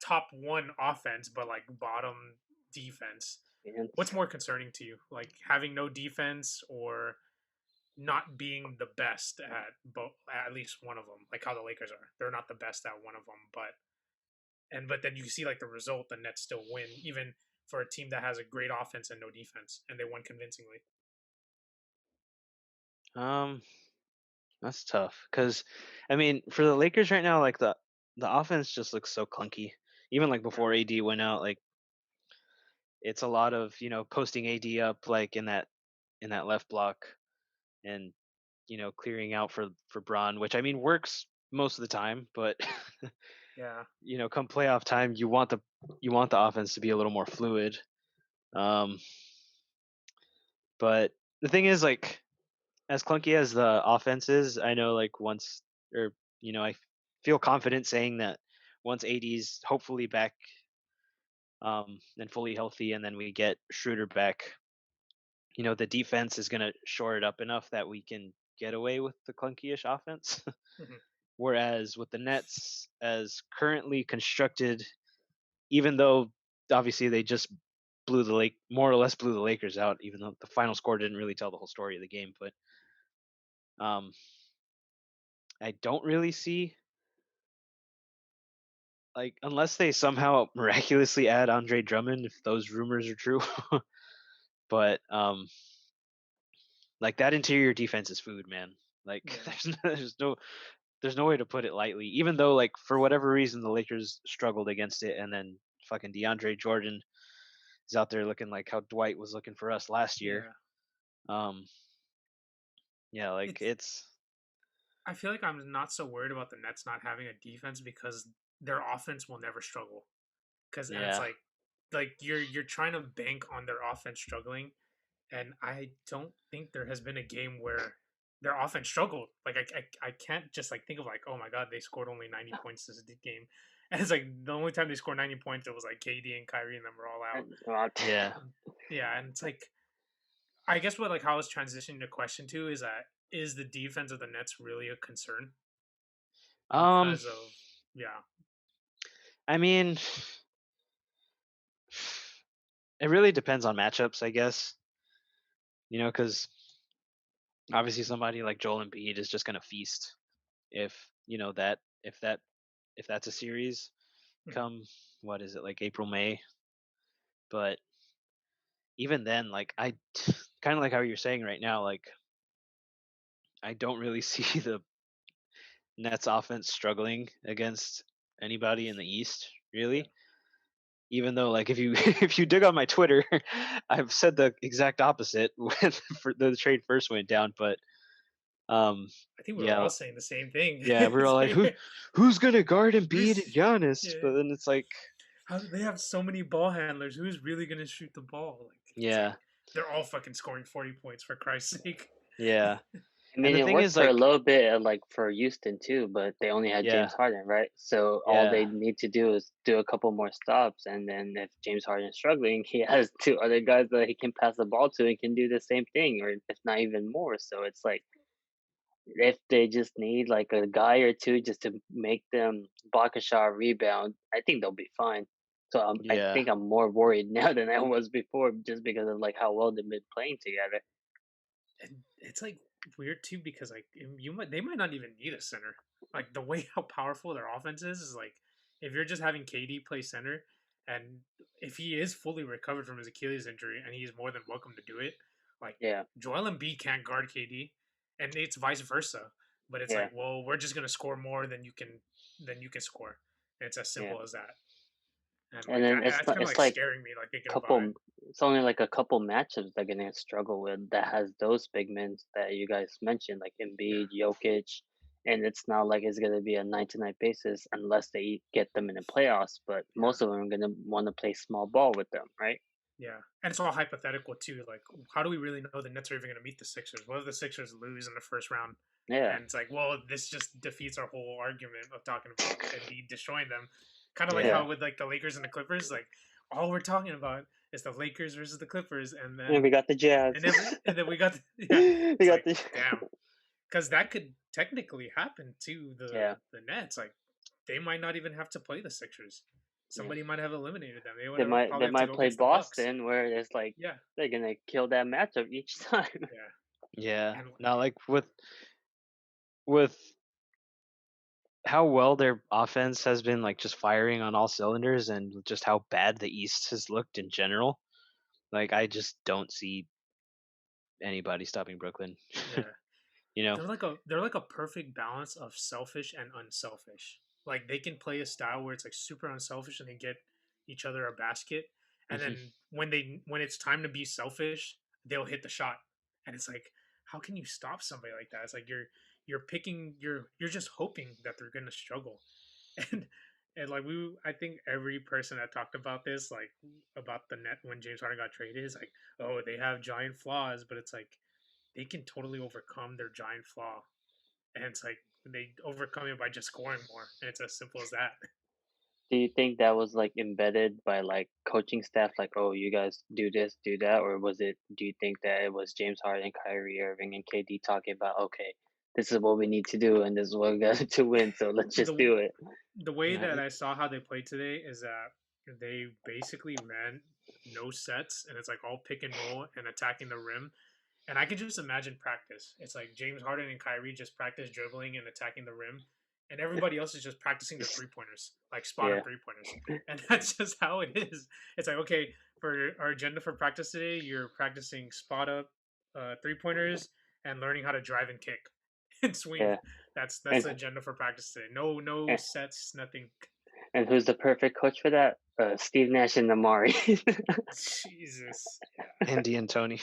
S1: top one offense, but like bottom defense.
S2: And
S1: What's more concerning to you, like having no defense or not being the best at both, at least one of them, like how the Lakers are? They're not the best at one of them, but then you see like the result, the Nets still win, even for a team that has a great offense and no defense, and they won convincingly.
S3: um, that's tough because, I mean, for the Lakers right now, like the offense just looks so clunky. Even like
S1: Yeah,
S3: before AD went out, like it's a lot of posting AD up like in that left block and clearing out for Braun, which I mean works most of the time, but
S1: yeah,
S3: come playoff time, you want the offense to be a little more fluid. Um, but the thing is, like, as clunky as the offense is, I know like once, or I feel confident saying that once AD's hopefully back and fully healthy, and then we get Schroeder back, the defense is going to shore it up enough that we can get away with the clunky-ish offense.
S1: hmm
S3: Whereas with the Nets, as currently constructed, even though obviously they just more or less blew the Lakers out, even though the final score didn't really tell the whole story of the game. But um, I don't really see, like, unless they somehow miraculously add Andre Drummond, if those rumors are true. But like that interior defense is food, man. Like
S1: yeah.
S3: there's no way to put it lightly. Even though, like, for whatever reason the Lakers struggled against it, and then fucking DeAndre Jordan is out there looking like how Dwight was looking for us last year.
S1: Yeah.
S3: Um, yeah, like
S1: It's I feel like I'm not so worried about the Nets not having a defense because their offense will never struggle. And it's
S3: Yeah.
S1: like you're trying to bank on their offense struggling, and I don't think there has been a game where their offense struggled. Like I can't just like think of like, oh my god, they scored only 90 points this game, and it's like the only time they scored 90 points it was like KD and Kyrie and them were all out.
S3: Yeah.
S1: Yeah, and it's like I guess what like how I was transitioning the question to is that is the defense of the Nets really a concern
S3: Um,
S1: because of yeah
S3: I mean, it really depends on matchups, I guess. Because obviously somebody like Joel Embiid is just gonna feast if that if that's a series
S1: Mhm.
S3: come, what is it, like April, May. But even then, like, I kind of like how you're saying right now, like, I don't really see the Nets offense struggling against anybody in the East,
S1: yeah.
S3: really. Even though, like, if you if you dig on my Twitter, I've said the exact opposite when the trade first went down. But
S1: I think we were
S3: yeah,
S1: all saying the same thing.
S3: yeah, we were all
S1: It's
S3: like,
S1: like,
S3: who's gonna guard Embiid and
S1: who's
S3: Giannis?
S1: yeah.
S3: But then it's like,
S1: How they have so many ball handlers? Who's really gonna shoot the ball? Like it's like
S3: yeah,
S1: they're all fucking scoring 40 points for Christ's sake.
S3: yeah.
S2: I
S3: And
S2: mean,
S3: the
S2: it
S3: thing
S2: worked
S3: is,
S2: for a
S3: like,
S2: little bit, like for Houston too, but they only had
S3: yeah,
S2: James Harden, right? So all
S3: yeah,
S2: they need to do is do a couple more stops, and then if James Harden's struggling, he has two other guys that he can pass the ball to and can do the same thing, or if not even more. So it's like if they just need like a guy or two just to make them block a shot, rebound, I think they'll be fine. So I
S3: yeah,
S2: think I'm more worried now than I was before, just because of like how well they've been playing together.
S1: And it's like weird too because like they might not even need a center. Like the way how powerful their offense is like if you're just having KD play center and if he is fully recovered from his Achilles injury and he's more than welcome to do it, like
S2: Yeah,
S1: Joel Embiid can't guard KD, and it's vice versa. But it's
S2: yeah,
S1: like, well, we're just gonna score more than you can score. And it's as
S2: yeah.
S1: simple as that. And
S2: And
S1: like
S2: then
S1: that's kind of
S2: it's
S1: like
S2: like
S1: scaring me, like thinking about it.
S2: couple. It's only like a couple matchups they're gonna struggle with that has those big men that you guys mentioned, like
S1: Yeah,
S2: Embiid, Jokic, and it's not like it's gonna be a night to night basis unless they get them in the playoffs. But
S1: yeah.
S2: most of them are gonna want to play small ball with them, right?
S1: Yeah, and it's all hypothetical too. Like, how do we really know the Nets are even going to meet the Sixers? What if the Sixers lose in the first round?
S2: Yeah,
S1: And it's like, well, this just defeats our whole argument of talking about Embiid destroying them. Kind of like
S3: yeah,
S1: how with like the Lakers and the Clippers, like all we're talking about is the Lakers versus the Clippers,
S2: and we got the Jazz.
S1: and then we got yeah,
S2: We
S1: it's
S2: got
S1: like
S2: the
S1: damn, because that could technically happen to
S2: yeah,
S1: the Nets. Like they might not even have to play the Sixers.
S2: yeah.
S1: Somebody might have eliminated them. They would probably
S2: They
S1: have to
S2: might
S1: go
S2: play
S1: against the Bucks.
S2: Boston where it's like
S1: Yeah,
S2: they're gonna kill that matchup each time.
S1: yeah.
S3: yeah.
S1: And
S3: Now, like, with how well their offense has been, like, just firing on all cylinders, and just how bad the East has looked in general, like, I just don't see anybody stopping Brooklyn.
S1: yeah,
S3: you know?
S1: they're like a perfect balance of selfish and unselfish. Like they can play a style where it's like super unselfish and they get each other a basket, and
S3: Mhm.
S1: then when it's time to be selfish, they'll hit the shot, and it's like how can you stop somebody like that? It's like you're picking you're just hoping that they're gonna struggle, and like I think every person that talked about this like about the net when James Harden got traded is like oh they have giant flaws, but it's like they can totally overcome their giant flaw. And it's like they overcome it by just scoring more. And it's as simple as that.
S2: Do you think that was like embedded by like coaching staff, like, oh, you guys do this, do that, or was it? Do you think that it was James Harden, Kyrie Irving, and KD talking about, okay, this is what we need to do, and this is what we got to win, so let's just
S1: the
S2: do it.
S1: the way
S3: Yeah.
S1: that I saw how they played today is that they basically ran no sets and it's like all pick and roll and attacking the rim. And I could just imagine practice. It's like James Harden and Kyrie just practice dribbling and attacking the rim. And everybody else is just practicing their three pointers, like spot
S2: Yeah,
S1: up three pointers. And that's just how it is. It's like, okay, for our agenda for practice today, you're practicing spot up three pointers and learning how to drive and kick and swing.
S2: yeah,
S1: That's
S2: and
S1: the agenda for practice today. No
S2: and,
S1: sets, nothing.
S2: and who's the perfect coach for that? Steve Nash and Amari.
S1: Jesus.
S3: Andy and Tony.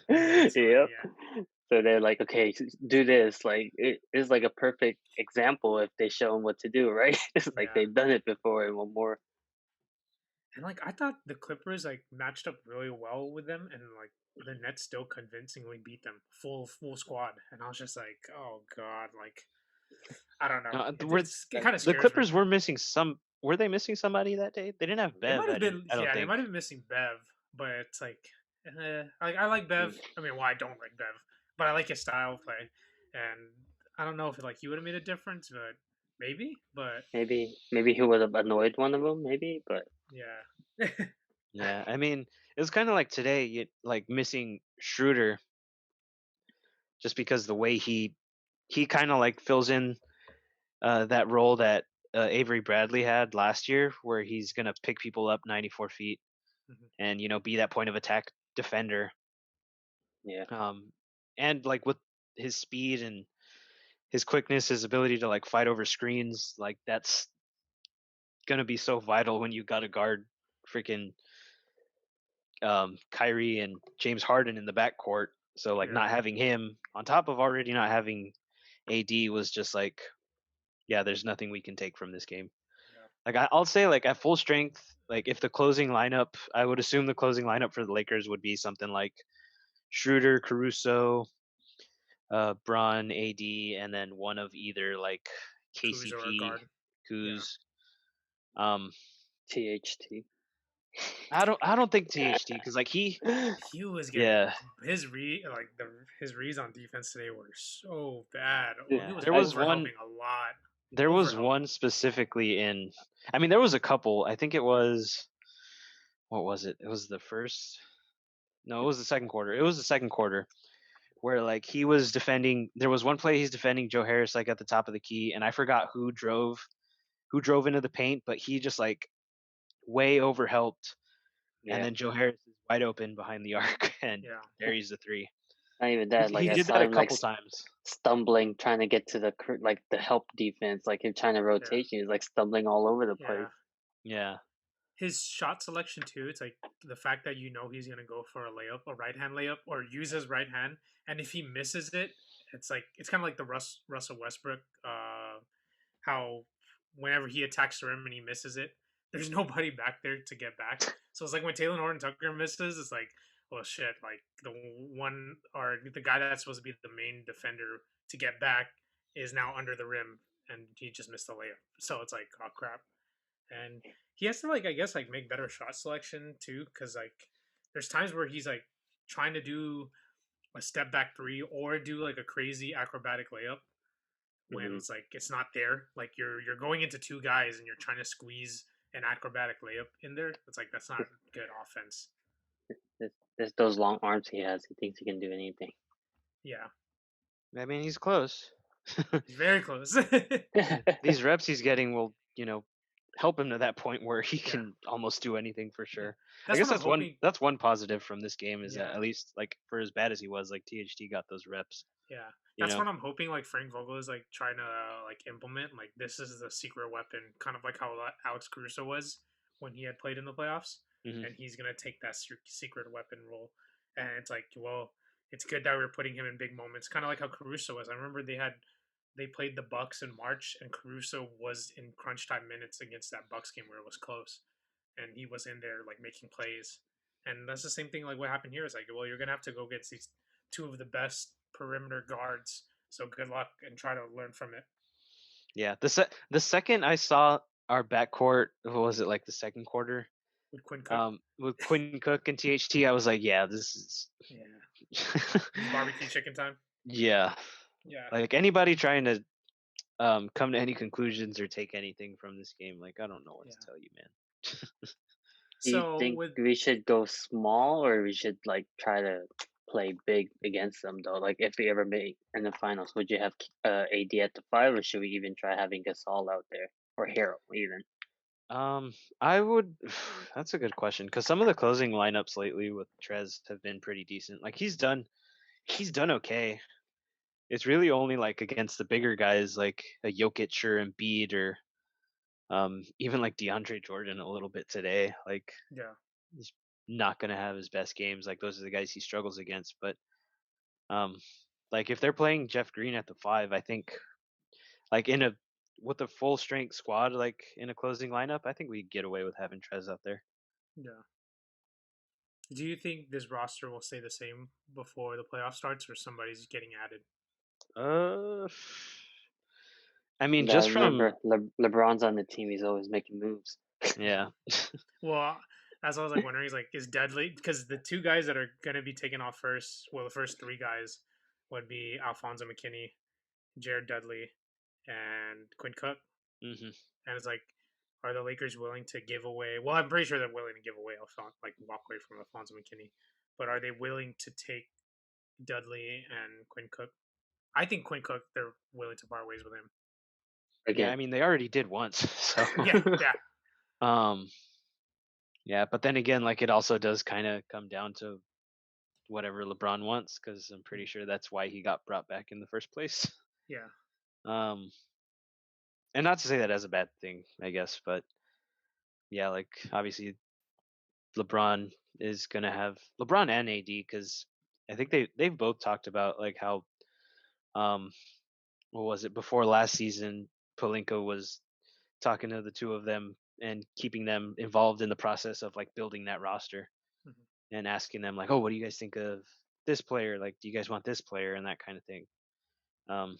S1: Yeah. And D'Antoni,
S2: Yep.
S1: yeah.
S2: So they're like, okay, do this. Like it is like a perfect example if they show them what to do, right? It's like
S1: Yeah.
S2: they've done it before and one more.
S1: And like I thought the Clippers like matched up really well with them, and like the Nets still convincingly beat them full squad. And I was just like, oh god, like I don't know. It kind of
S3: the
S1: scares me.
S3: Clippers were missing some. Were they missing somebody that day? They didn't have
S1: They
S3: Bev.
S1: might have been,
S3: I don't
S1: yeah, they
S3: think.
S1: might have been missing Bev, but it's like I like Bev.
S2: Mm,
S1: I mean, well, I don't like Bev, but I like his style of play, and I don't know if like he would have made a difference, but maybe. But
S2: maybe he would have annoyed one of them, maybe, but
S1: yeah,
S3: Yeah, I mean, it was kind of like today, like missing Schroeder, just because the way he kind of like fills in that role that Avery Bradley had last year, where he's gonna pick people up 94 feet
S1: Mhm.
S3: and be that point of attack defender.
S2: yeah.
S3: Um, and like with his speed and his quickness, his ability to like fight over screens, like that's gonna be so vital when you got to guard freaking Kyrie and James Harden in the backcourt. So like
S1: Yeah,
S3: not having him on top of already not having AD was just like, yeah, there's nothing we can take from this game.
S1: yeah.
S3: Like I'll say like at full strength, like if the closing lineup, I would assume the closing lineup for the Lakers would be something like Schroeder, Caruso, Braun, AD, and then one of either like
S1: Kuz or a
S3: KCP,
S1: guard. Yeah,
S3: Kuz. Um,
S2: THT.
S3: I don't think THT because like
S1: he was getting
S3: yeah,
S1: his reads on defense today were so bad. Oh, he
S3: yeah.
S1: was
S3: There was one.
S1: overhelping a lot.
S3: There was
S1: Overhelping.
S3: one specifically in. I mean, there was a couple. I think it was. What was it? It was the first. No, it was the second quarter. It was the second quarter where like he was defending. There was one play he's defending Joe Harris like at the top of the key, and I forgot who drove into the paint, but he just like way overhelped, and
S2: Yeah.
S3: then Joe Harris is wide open behind the arc and
S1: Yeah,
S3: buries the three.
S2: Not even
S3: He,
S2: that. Like
S3: he
S2: I
S3: did
S2: saw
S3: that a
S2: him like
S3: couple times.
S2: stumbling, trying to get to like the help defense. Like him trying to
S1: yeah,
S2: rotation. He's like stumbling all over the place.
S1: yeah.
S3: Yeah,
S1: His shot selection too. It's like the fact that you know he's gonna go for a layup, a right hand layup, or use his right hand, and if he misses it, it's like it's kind of like the Russell Westbrook. How whenever he attacks the rim and he misses it, there's nobody back there to get back. So it's like when Taylor Horton Tucker misses, it's like, well, shit, like the one or the guy that's supposed to be the main defender to get back is now under the rim and he just missed the layup. So it's like, oh crap. And he has to like, I guess, like make better shot selection too, because like there's times where he's like trying to do a step back three or do like a crazy acrobatic layup when
S2: Hmm.
S1: it's like it's not there. Like you're going into two guys and you're trying to squeeze an acrobatic layup in there. It's like that's not good offense.
S2: It's those long arms he has. He thinks he can do anything.
S1: Yeah,
S3: I mean he's close.
S1: he's very close.
S3: These reps he's getting will help him to that point where he
S1: Yeah,
S3: can almost do anything for
S1: yeah.
S3: sure. I
S1: That's
S3: guess
S1: what I'm hoping.
S3: that's one positive from this game is that
S1: Yeah,
S3: at least like for as bad as he was, like THT got those reps.
S1: yeah.
S3: You
S1: That's
S3: know.
S1: what I'm hoping. Like Frank Vogel is like trying to like implement. Like this is the secret weapon, kind of like how Alex Caruso was when he had played in the playoffs,
S3: Hmm.
S1: and he's gonna take that secret weapon role. And it's like, well, it's good that we're putting him in big moments, kind of like how Caruso was. I remember they played the Bucks in March, and Caruso was in crunch time minutes against that Bucks game where it was close, and he was in there like making plays. And that's the same thing like what happened here. Is like, well, you're gonna have to go get these two of the best perimeter guards. So good luck and try to learn from it
S3: Yeah. The second I saw our backcourt, what was it like the second quarter?
S1: with Quinn Cook.
S3: With Quinn Cook and THT, I was like, yeah, this is.
S1: Yeah, it's barbecue chicken time.
S3: Yeah.
S1: Yeah,
S3: Like anybody trying to come to any conclusions or take anything from this game, like I don't know what
S1: yeah.
S3: to tell you, man.
S2: Do you
S1: So
S2: think
S1: with
S2: we should go small or we should like try to play big against them though? Like if we ever make in the finals, would you have AD at the five or should we even try having Gasol out there or Hero even?
S3: I would. That's a good question because some of the closing lineups lately with Trez have been pretty decent. Like he's done okay. It's really only like against the bigger guys like a Jokic or Embiid or even like DeAndre Jordan a little bit today. Like
S1: yeah,
S3: he's not gonna have his best games. Like those are the guys he struggles against. But um, like if they're playing Jeff Green at the 5, I think like with a full strength squad, like in a closing lineup, I think we get away with having Trez out there.
S1: Yeah. Do you think this roster will stay the same before the playoff starts, or somebody's getting added?
S3: Uh, I mean,
S2: Yeah,
S3: just from
S2: remember LeBron's on the team. He's always making moves.
S3: yeah,
S1: Well, that's what I was like wondering. Is like is Dudley, because the two guys that are gonna be taken off first. Well, the first three guys would be Alfonso McKinney, Jared Dudley, and Quinn Cook.
S3: hmm
S1: And it's like, are the Lakers willing to give away? Well, I'm pretty sure they're willing to give away like walk away from Alfonso McKinney, but are they willing to take Dudley and Quinn Cook? I think Quinn Cook, they're willing to part ways with him.
S3: yeah.
S2: Again.
S3: I mean, they already did once, so
S1: Yeah, yeah,
S3: um, yeah. But then again, like it also does kind of come down to whatever LeBron wants, because I'm pretty sure that's why he got brought back in the first place.
S1: yeah,
S3: Um, and not to say that as a bad thing, I guess, but yeah, like obviously LeBron is gonna have LeBron and AD, because I think they've both talked about like how um what was it before last season, Palinka was talking to the two of them and keeping them involved in the process of like building that roster
S1: mm-hmm.
S3: and asking them like, oh, what do you guys think of this player, like do you guys want this player, and that kind of thing. um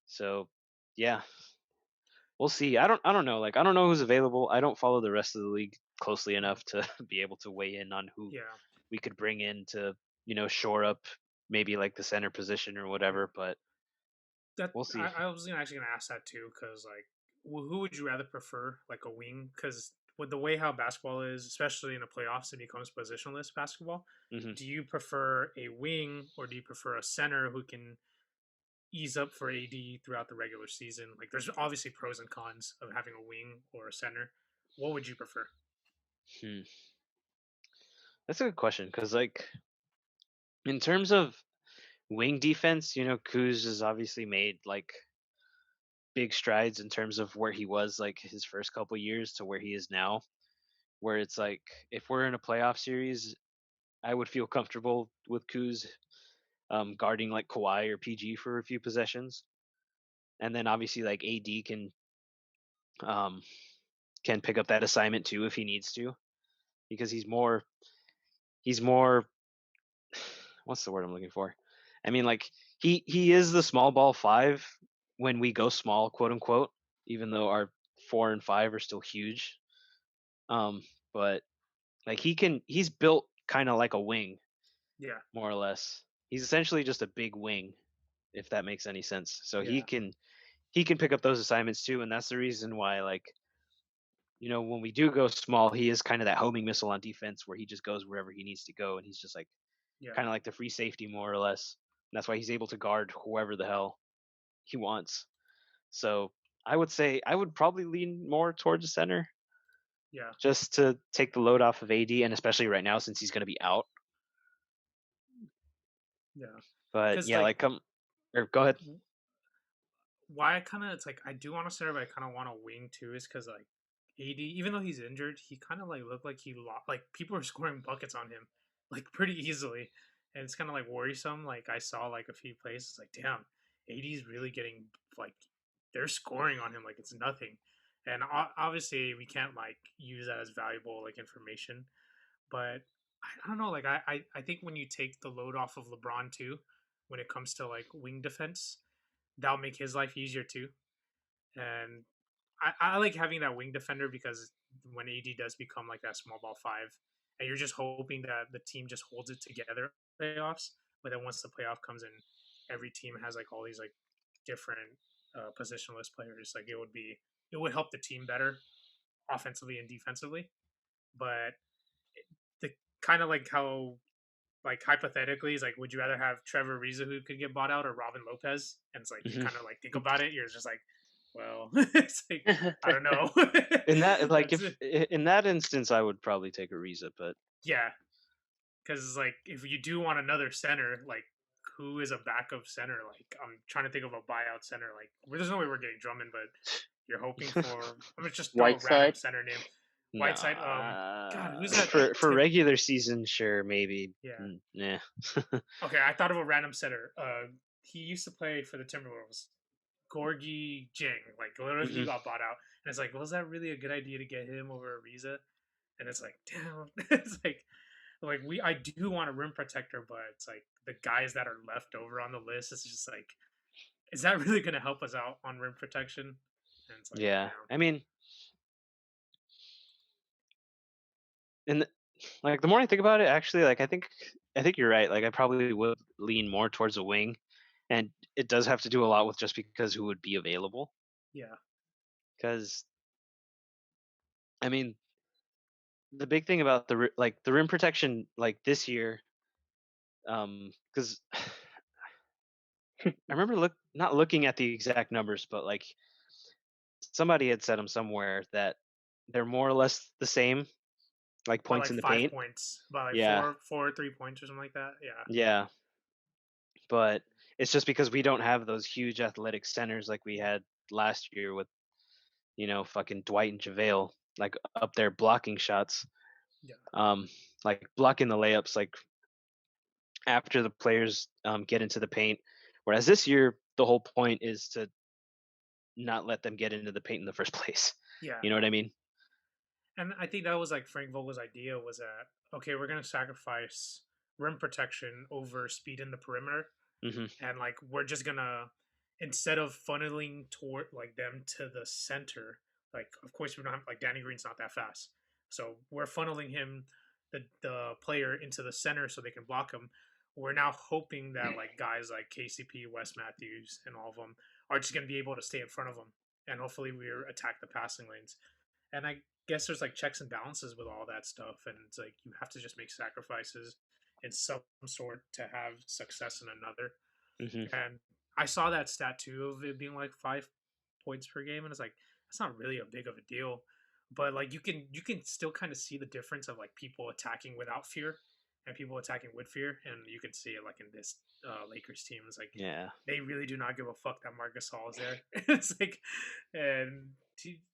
S3: so yeah, we'll see. I don't know, like I don't know who's available. I don't follow the rest of the league closely enough to be able to weigh in on who
S1: Yeah.
S3: we could bring in to shore up maybe like the center position or whatever, but
S1: That
S3: we'll see.
S1: I was actually gonna ask that too, because like, who would you rather prefer, like a wing? Because with the way how basketball is, especially in the playoffs, it becomes positionless basketball.
S3: hmm
S1: Do you prefer a wing, or do you prefer a center who can ease up for AD throughout the regular season? Like, there's obviously pros and cons of having a wing or a center. What would you prefer?
S3: hmm. That's a good question, because like in terms of wing defense, Kuz has obviously made like big strides in terms of where he was like his first couple years to where he is now, where it's like if we're in a playoff series, I would feel comfortable with Kuz guarding like Kawhi or PG for a few possessions, and then obviously like AD um, can pick up that assignment too if he needs to, because he's more what's the word I'm looking for? I mean, like he is the small ball 5 when we go small, quote unquote, even though our 4 and 5 are still huge. But like he's built kind of like a wing,
S1: Yeah,
S3: more or less. He's essentially just a big wing, if that makes any sense. So he
S1: yeah,
S3: can pick up those assignments too, and that's the reason why, like, when we do go small, he is kind of that homing missile on defense where he just goes wherever he needs to go, and he's just like
S1: yeah,
S3: kind of like the free safety, more or less. And that's why he's able to guard whoever the hell he wants. So I would say I would probably lean more towards the center,
S1: yeah,
S3: just to take the load off of AD, and especially right now since he's going to be out.
S1: yeah.
S3: But
S1: Because
S3: yeah,
S1: like,
S3: like or go ahead.
S1: why I kind of, it's like I do want to center, but I kind of want a wing too, is because like AD, even though he's injured, he kind of like looked like he lost. Like, people are scoring buckets on him, like, pretty easily, and it's kind of like worrisome. Like, I saw like a few plays, like, damn, AD's really getting, like, they're scoring on him like it's nothing, and obviously we can't like use that as valuable like information, but I don't know. Like, I think when you take the load off of LeBron too, when it comes to like wing defense, that'll make his life easier too. And I like having that wing defender, because when AD does become like that small ball 5, and you're just hoping that the team just holds it together playoffs, but then once the playoff comes in, every team has like all these like different positionless players. Like, it would help the team better offensively and defensively. But the kind of like how, like, hypothetically, is like, would you rather have Trevor Ariza, who could get bought out, or Robin Lopez? And it's like, you
S3: hmm
S1: kind of like think about it, you're just like, well, it's like, I don't know.
S3: In that, like,
S1: That's
S3: if
S1: it.
S3: in that instance, I would probably take Ariza, but
S1: Yeah, because like, if you do want another center, like, who is a backup center? Like, I'm trying to think of a buyout center. Like, there's no way we're getting Drummond, but you're hoping for. I'm mean, just throw a random
S2: Whiteside.
S1: center name. Whiteside. God, who's that?
S3: For regular season, sure, maybe.
S1: Yeah.
S3: Yeah.
S1: Okay, I thought of a random setter. He used to play for the Timberwolves. Gorgie Jing, like literally he
S3: Mhm.
S1: got bought out, and it's like, was that really a good idea to get him over Ariza? And it's like, damn, it's like I do want a rim protector, but it's like the guys that are left over on the list. It's just like, is that really going to help us out on rim protection? And it's like,
S3: Yeah.
S1: damn,
S3: I mean, and like the more I think about it, actually, like I think you're right. Like I probably would lean more towards a wing, and it does have to do a lot with just because who would be available.
S1: yeah,
S3: Because I mean, the big thing about the rim protection like this year, because I remember not looking at the exact numbers, but like somebody had said them somewhere that they're more or less the same, like
S1: by
S3: points
S1: like
S3: in the
S1: 5
S3: paint.
S1: points, by like
S3: Yeah,
S1: four 3 points or something like that. Yeah,
S3: yeah, but it's just because we don't have those huge athletic centers like we had last year with fucking Dwight and JaVale like up there blocking shots,
S1: yeah,
S3: um, like blocking the layups like after the players get into the paint. Whereas this year the whole point is to not let them get into the paint in the first place.
S1: yeah.
S3: You know what I mean?
S1: And I think that was like Frank Vogel's idea was that okay, we're gonna sacrifice rim protection over speed in the perimeter,
S3: Hmm.
S1: and like we're just gonna instead of funneling toward like them to the center, like of course we don't have like Danny Green's not that fast, so we're funneling him the player into the center so they can block him. We're now hoping that like guys like KCP, Wes Matthews, and all of them are just gonna be able to stay in front of them, and hopefully we attack the passing lanes. And I guess there's like checks and balances with all that stuff, and it's like you have to just make sacrifices in some sort to have success in another.
S3: Hmm.
S1: And I saw that stat too of it being like 5 points per game, and it's like that's not really a big of a deal. But like you can still kind of see the difference of like people attacking without fear and people attacking with fear, and you can see it like in this Lakers team. It's like
S3: Yeah.
S1: they really do not give a fuck that Marc Gasol is there. It's like, and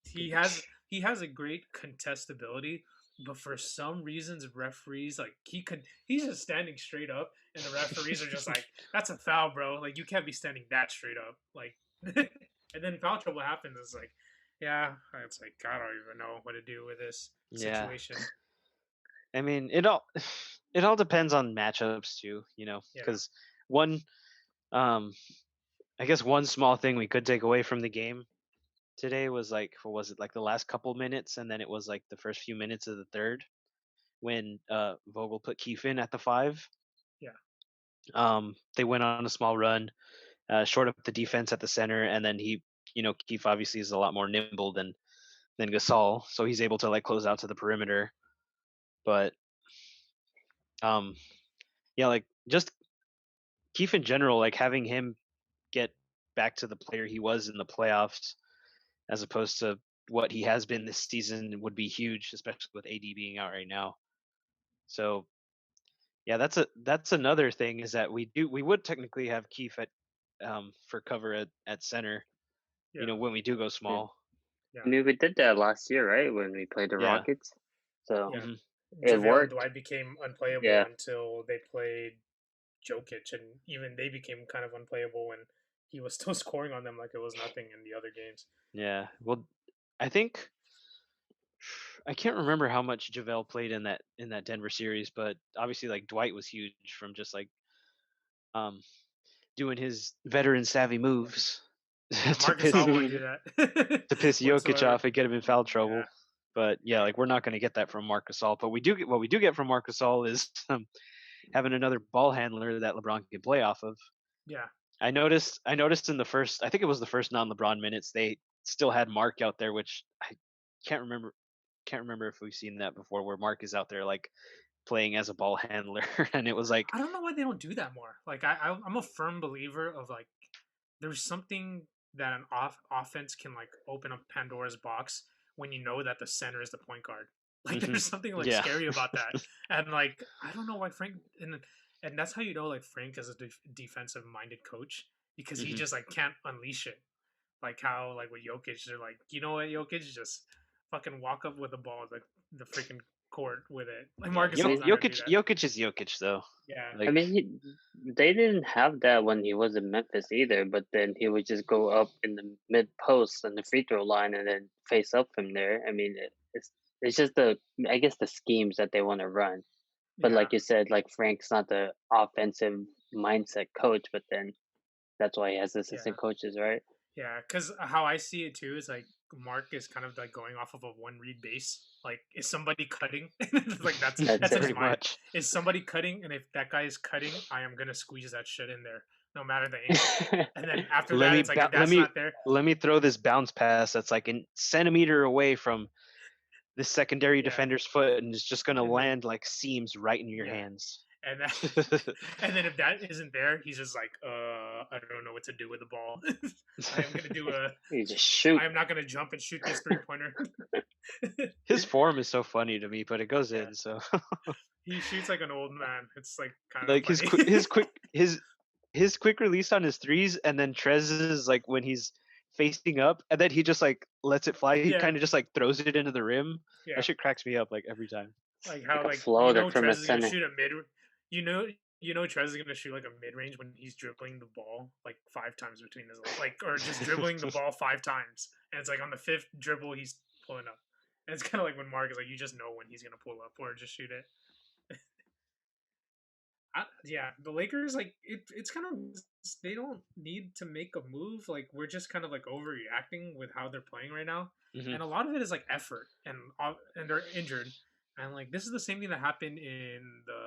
S1: he has a great contestability, but for some reasons referees like he's just standing straight up, and the referees are just like, that's a foul, bro. Like you can't be standing that straight up. Like, and then foul trouble happens. It's like, yeah, it's like I don't even know what to do with this
S3: Yeah.
S1: situation.
S3: I mean, it all depends on matchups too,
S1: Yeah,
S3: because one I guess one small thing we could take away from the game today was like, what was it, like the last couple minutes, and then it was like the first few minutes of the third when Vogel put Keefe in at the 5.
S1: yeah,
S3: They went on a small run, short up the defense at the center, and then Keefe obviously is a lot more nimble than Gasol, so he's able to like close out to the perimeter. But um, yeah, like just Keefe in general, like having him get back to the player he was in the playoffs as opposed to what he has been this season would be huge, especially with AD being out right now. So yeah, that's another thing is that we would technically have Keefe at for cover at center,
S1: yeah,
S3: when we do go
S2: Yeah.
S3: small.
S1: yeah,
S2: I mean, we did that last year, right? When we played the
S3: Yeah.
S2: Rockets. So
S1: yeah.
S3: Hmm.
S2: it
S1: JaVale and
S2: worked.
S1: Dwight became unplayable
S2: Yeah.
S1: until they played Jokic, and even they became kind of unplayable when he was still scoring on them like it was nothing in the other games.
S3: Yeah. Well, I think I can't remember how much JaVale played in that Denver series, but obviously like Dwight was huge from just like um doing his veteran savvy moves
S1: Yeah,
S3: to
S1: Marcus
S3: piss
S1: All won't do that
S3: to piss Jokic
S1: whatsoever.
S3: off and get him in foul
S1: Yeah,
S3: trouble. But yeah, like we're not going to get that from Marc Gasol. But what we do get from Marc Gasol is having another ball handler that LeBron can play off of.
S1: yeah.
S3: I noticed in the first, I think it was the first non-LeBron minutes, they still had Mark out there, which I can't remember can't remember if we've seen that before, where Mark is out there like playing as a ball handler, and it was like,
S1: I don't know why they don't do that more. Like I'm a firm believer of like there's something that an offense can like open up Pandora's box when you know that the center is the point guard. Like
S3: mhm,
S1: there's something like
S3: yeah,
S1: scary about that, and like I don't know why Frank and that's how you know like Frank is a defensive minded coach because he
S3: hmm
S1: just like can't unleash it. Like how like with Jokic, they're like, you know what, Jokic, just fucking walk up with the ball like the freaking court with it. Like
S2: I
S1: Marcus
S2: mean,
S1: Gasol's not gonna do that.
S3: Jokic is Jokic though.
S1: Yeah.
S2: I
S3: Like
S2: mean, they didn't have that when he was in Memphis either. But then he would just go up in the mid post on the free throw line and then face up from there. I mean, it's just I guess the schemes that they want to run. But
S1: Yeah.
S2: like you said, like Frank's not the offensive mindset coach, but then that's why he has
S1: Yeah.
S2: assistant coaches, right?
S1: Yeah, because how I see it too is like Mark is kind of like going off of a one read base. Like, is somebody cutting? Like that's
S2: That's
S1: in
S2: it.
S1: his
S3: pretty
S1: mind.
S3: much.
S1: Is somebody cutting? And if that guy is cutting, I am gonna squeeze that shit in there, no matter the angle. And then after
S3: Let
S1: that,
S3: me
S1: it's like if that's not there,
S3: let me throw this bounce pass that's like a centimeter away from this secondary
S1: yeah.
S3: defender's foot, and it's just gonna
S1: And then
S3: land like seams right in your
S1: yeah,
S3: hands.
S1: and then and then if that isn't there, he's just like, I don't know what to do with the ball. I am gonna do a.
S2: You just shoot.
S1: I am not gonna jump and shoot this 3-pointer.
S3: His form is so funny to me, but it goes
S1: Yeah.
S3: in. So
S1: He shoots like an old man. It's like kind of
S3: like
S1: funny.
S3: his quick release on his threes, and then Trez's like when he's facing up, and then he just like lets it fly. He
S1: Yeah.
S3: kind of just like throws it into the rim.
S1: Yeah.
S3: That shit cracks me up like every time.
S1: Like how
S2: Like a
S1: like
S2: floater from
S1: Trez
S2: a
S1: is gonna
S2: center.
S1: shoot a mid. Trez is gonna shoot like a mid range when he's dribbling the ball like 5 times between his legs, like or just dribbling the ball 5 times, and it's like on the 5th dribble he's pulling up, and it's kind of like when Mark is like you just know when he's gonna pull up or just shoot it. Yeah, the Lakers like it's kind of they don't need to make a move. Like we're just kind of like overreacting with how they're playing right now, and a lot of it is like effort and they're injured, and like this is the same thing that happened in the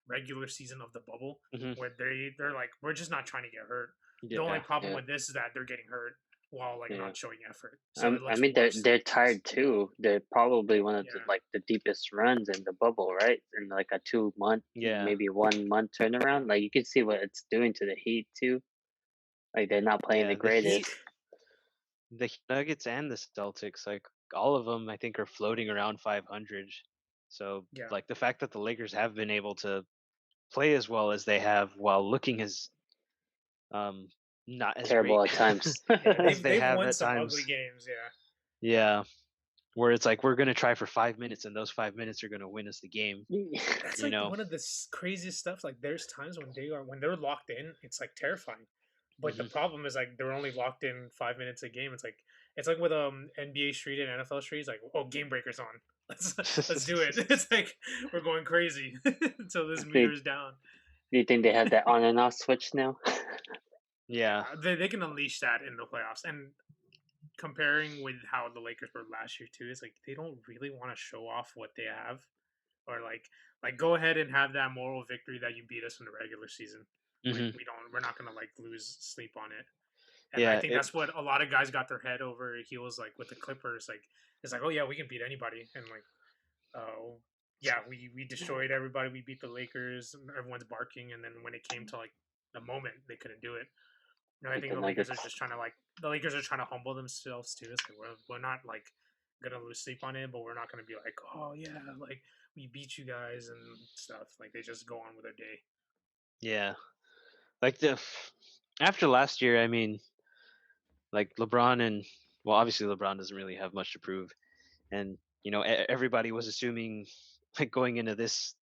S1: regular season of the bubble where they're like we're just not trying to get hurt. The only problem with this is that they're getting hurt while like not showing effort. So
S2: I mean, they're tired too. They're probably one of the deepest runs in the bubble, right? In like a 2 month, maybe 1 month turnaround. Like you can see what it's doing to the Heat too. Like they're not playing the greatest.
S3: The Nuggets and the Celtics, like all of them, I think are floating around 500. So like the fact that the Lakers have been able to play as well as they have while looking as not as
S2: terrible
S3: great
S2: at times.
S3: as
S1: they've
S3: have
S1: won
S3: at
S1: some
S3: times.
S1: ugly games.
S3: Yeah, where it's like we're gonna try for 5 minutes, and those 5 minutes are gonna win us the game.
S1: That's like one of the craziest stuff. Like there's times when they're locked in, it's like terrifying. But the problem is like they're only locked in 5 minutes a game. It's like with NBA Street and NFL Street. It's like game breakers on. Let's do it. It's like we're going crazy until this meter's down.
S2: Do you think they have that on and off switch now?
S3: Yeah,
S1: they can unleash that in the playoffs. And comparing with how the Lakers were last year too, is like they don't really want to show off what they have, or like go ahead and have that moral victory that you beat us in the regular season. We're not gonna like lose sleep on it. And I think that's what a lot of guys got their head over heels like with the Clippers. Like it's like, oh yeah, we can beat anybody, and like, oh yeah, we destroyed everybody. We beat the Lakers. Everyone's barking, and then when it came to like the moment, they couldn't do it. And I think the Lakers are just trying to humble themselves too. It's like we're not like gonna lose sleep on it, but we're not gonna be like, oh yeah, like we beat you guys and stuff. Like they just go on with their day.
S3: Yeah, like after last year, I mean, like LeBron and obviously LeBron doesn't really have much to prove, and everybody was assuming like going into this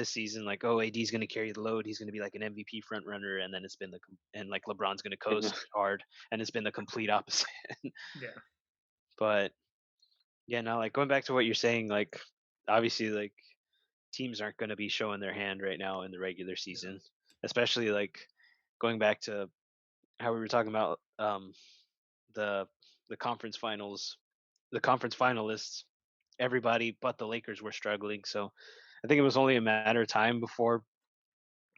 S3: season, like, oh, AD's going to carry the load. He's going to be like an MVP front runner, and then it's been and like LeBron's going to coast hard, and it's been the complete opposite.
S1: Yeah.
S3: But yeah, now like going back to what you're saying, like obviously like teams aren't going to be showing their hand right now in the regular season, especially like going back to how we were talking about the conference finals, the conference finalists. Everybody but the Lakers were struggling, so I think it was only a matter of time before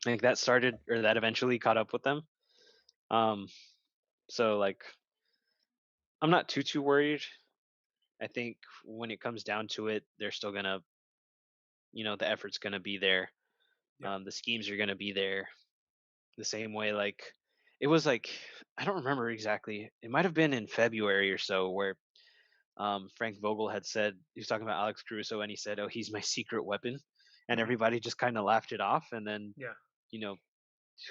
S3: I think that started or that eventually caught up with them. So like I'm not too worried. I think when it comes down to it, they're still gonna, the effort's gonna be there. The schemes are gonna be there. The same way like it was like I don't remember exactly. It might have been in February or so where Frank Vogel had said he was talking about Alex Caruso and he said, "Oh, he's my secret weapon," and everybody just kind of laughed it off. And then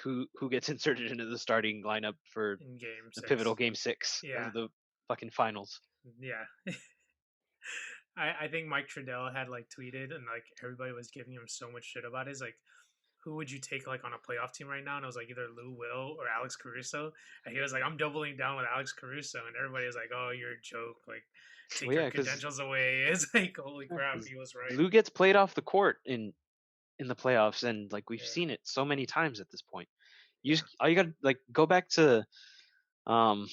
S3: who gets inserted into the starting lineup for
S1: in
S3: the pivotal game 6 of the fucking finals?
S1: Yeah. I think Mike Trudell had like tweeted and like everybody was giving him so much shit about it. It's like, who would you take like on a playoff team right now? And it was like either Lou Will or Alex Caruso. And he was like, I'm doubling down with Alex Caruso. And everybody was like, oh, you're a joke. Like, take
S3: Well,
S1: your
S3: yeah, because
S1: credentials away. It's like, holy crap, he was right.
S3: Lou gets played off the court in the playoffs, and like we've
S1: Yeah.
S3: seen it so many times at this point.
S1: Yeah.
S3: All you got to like go back to um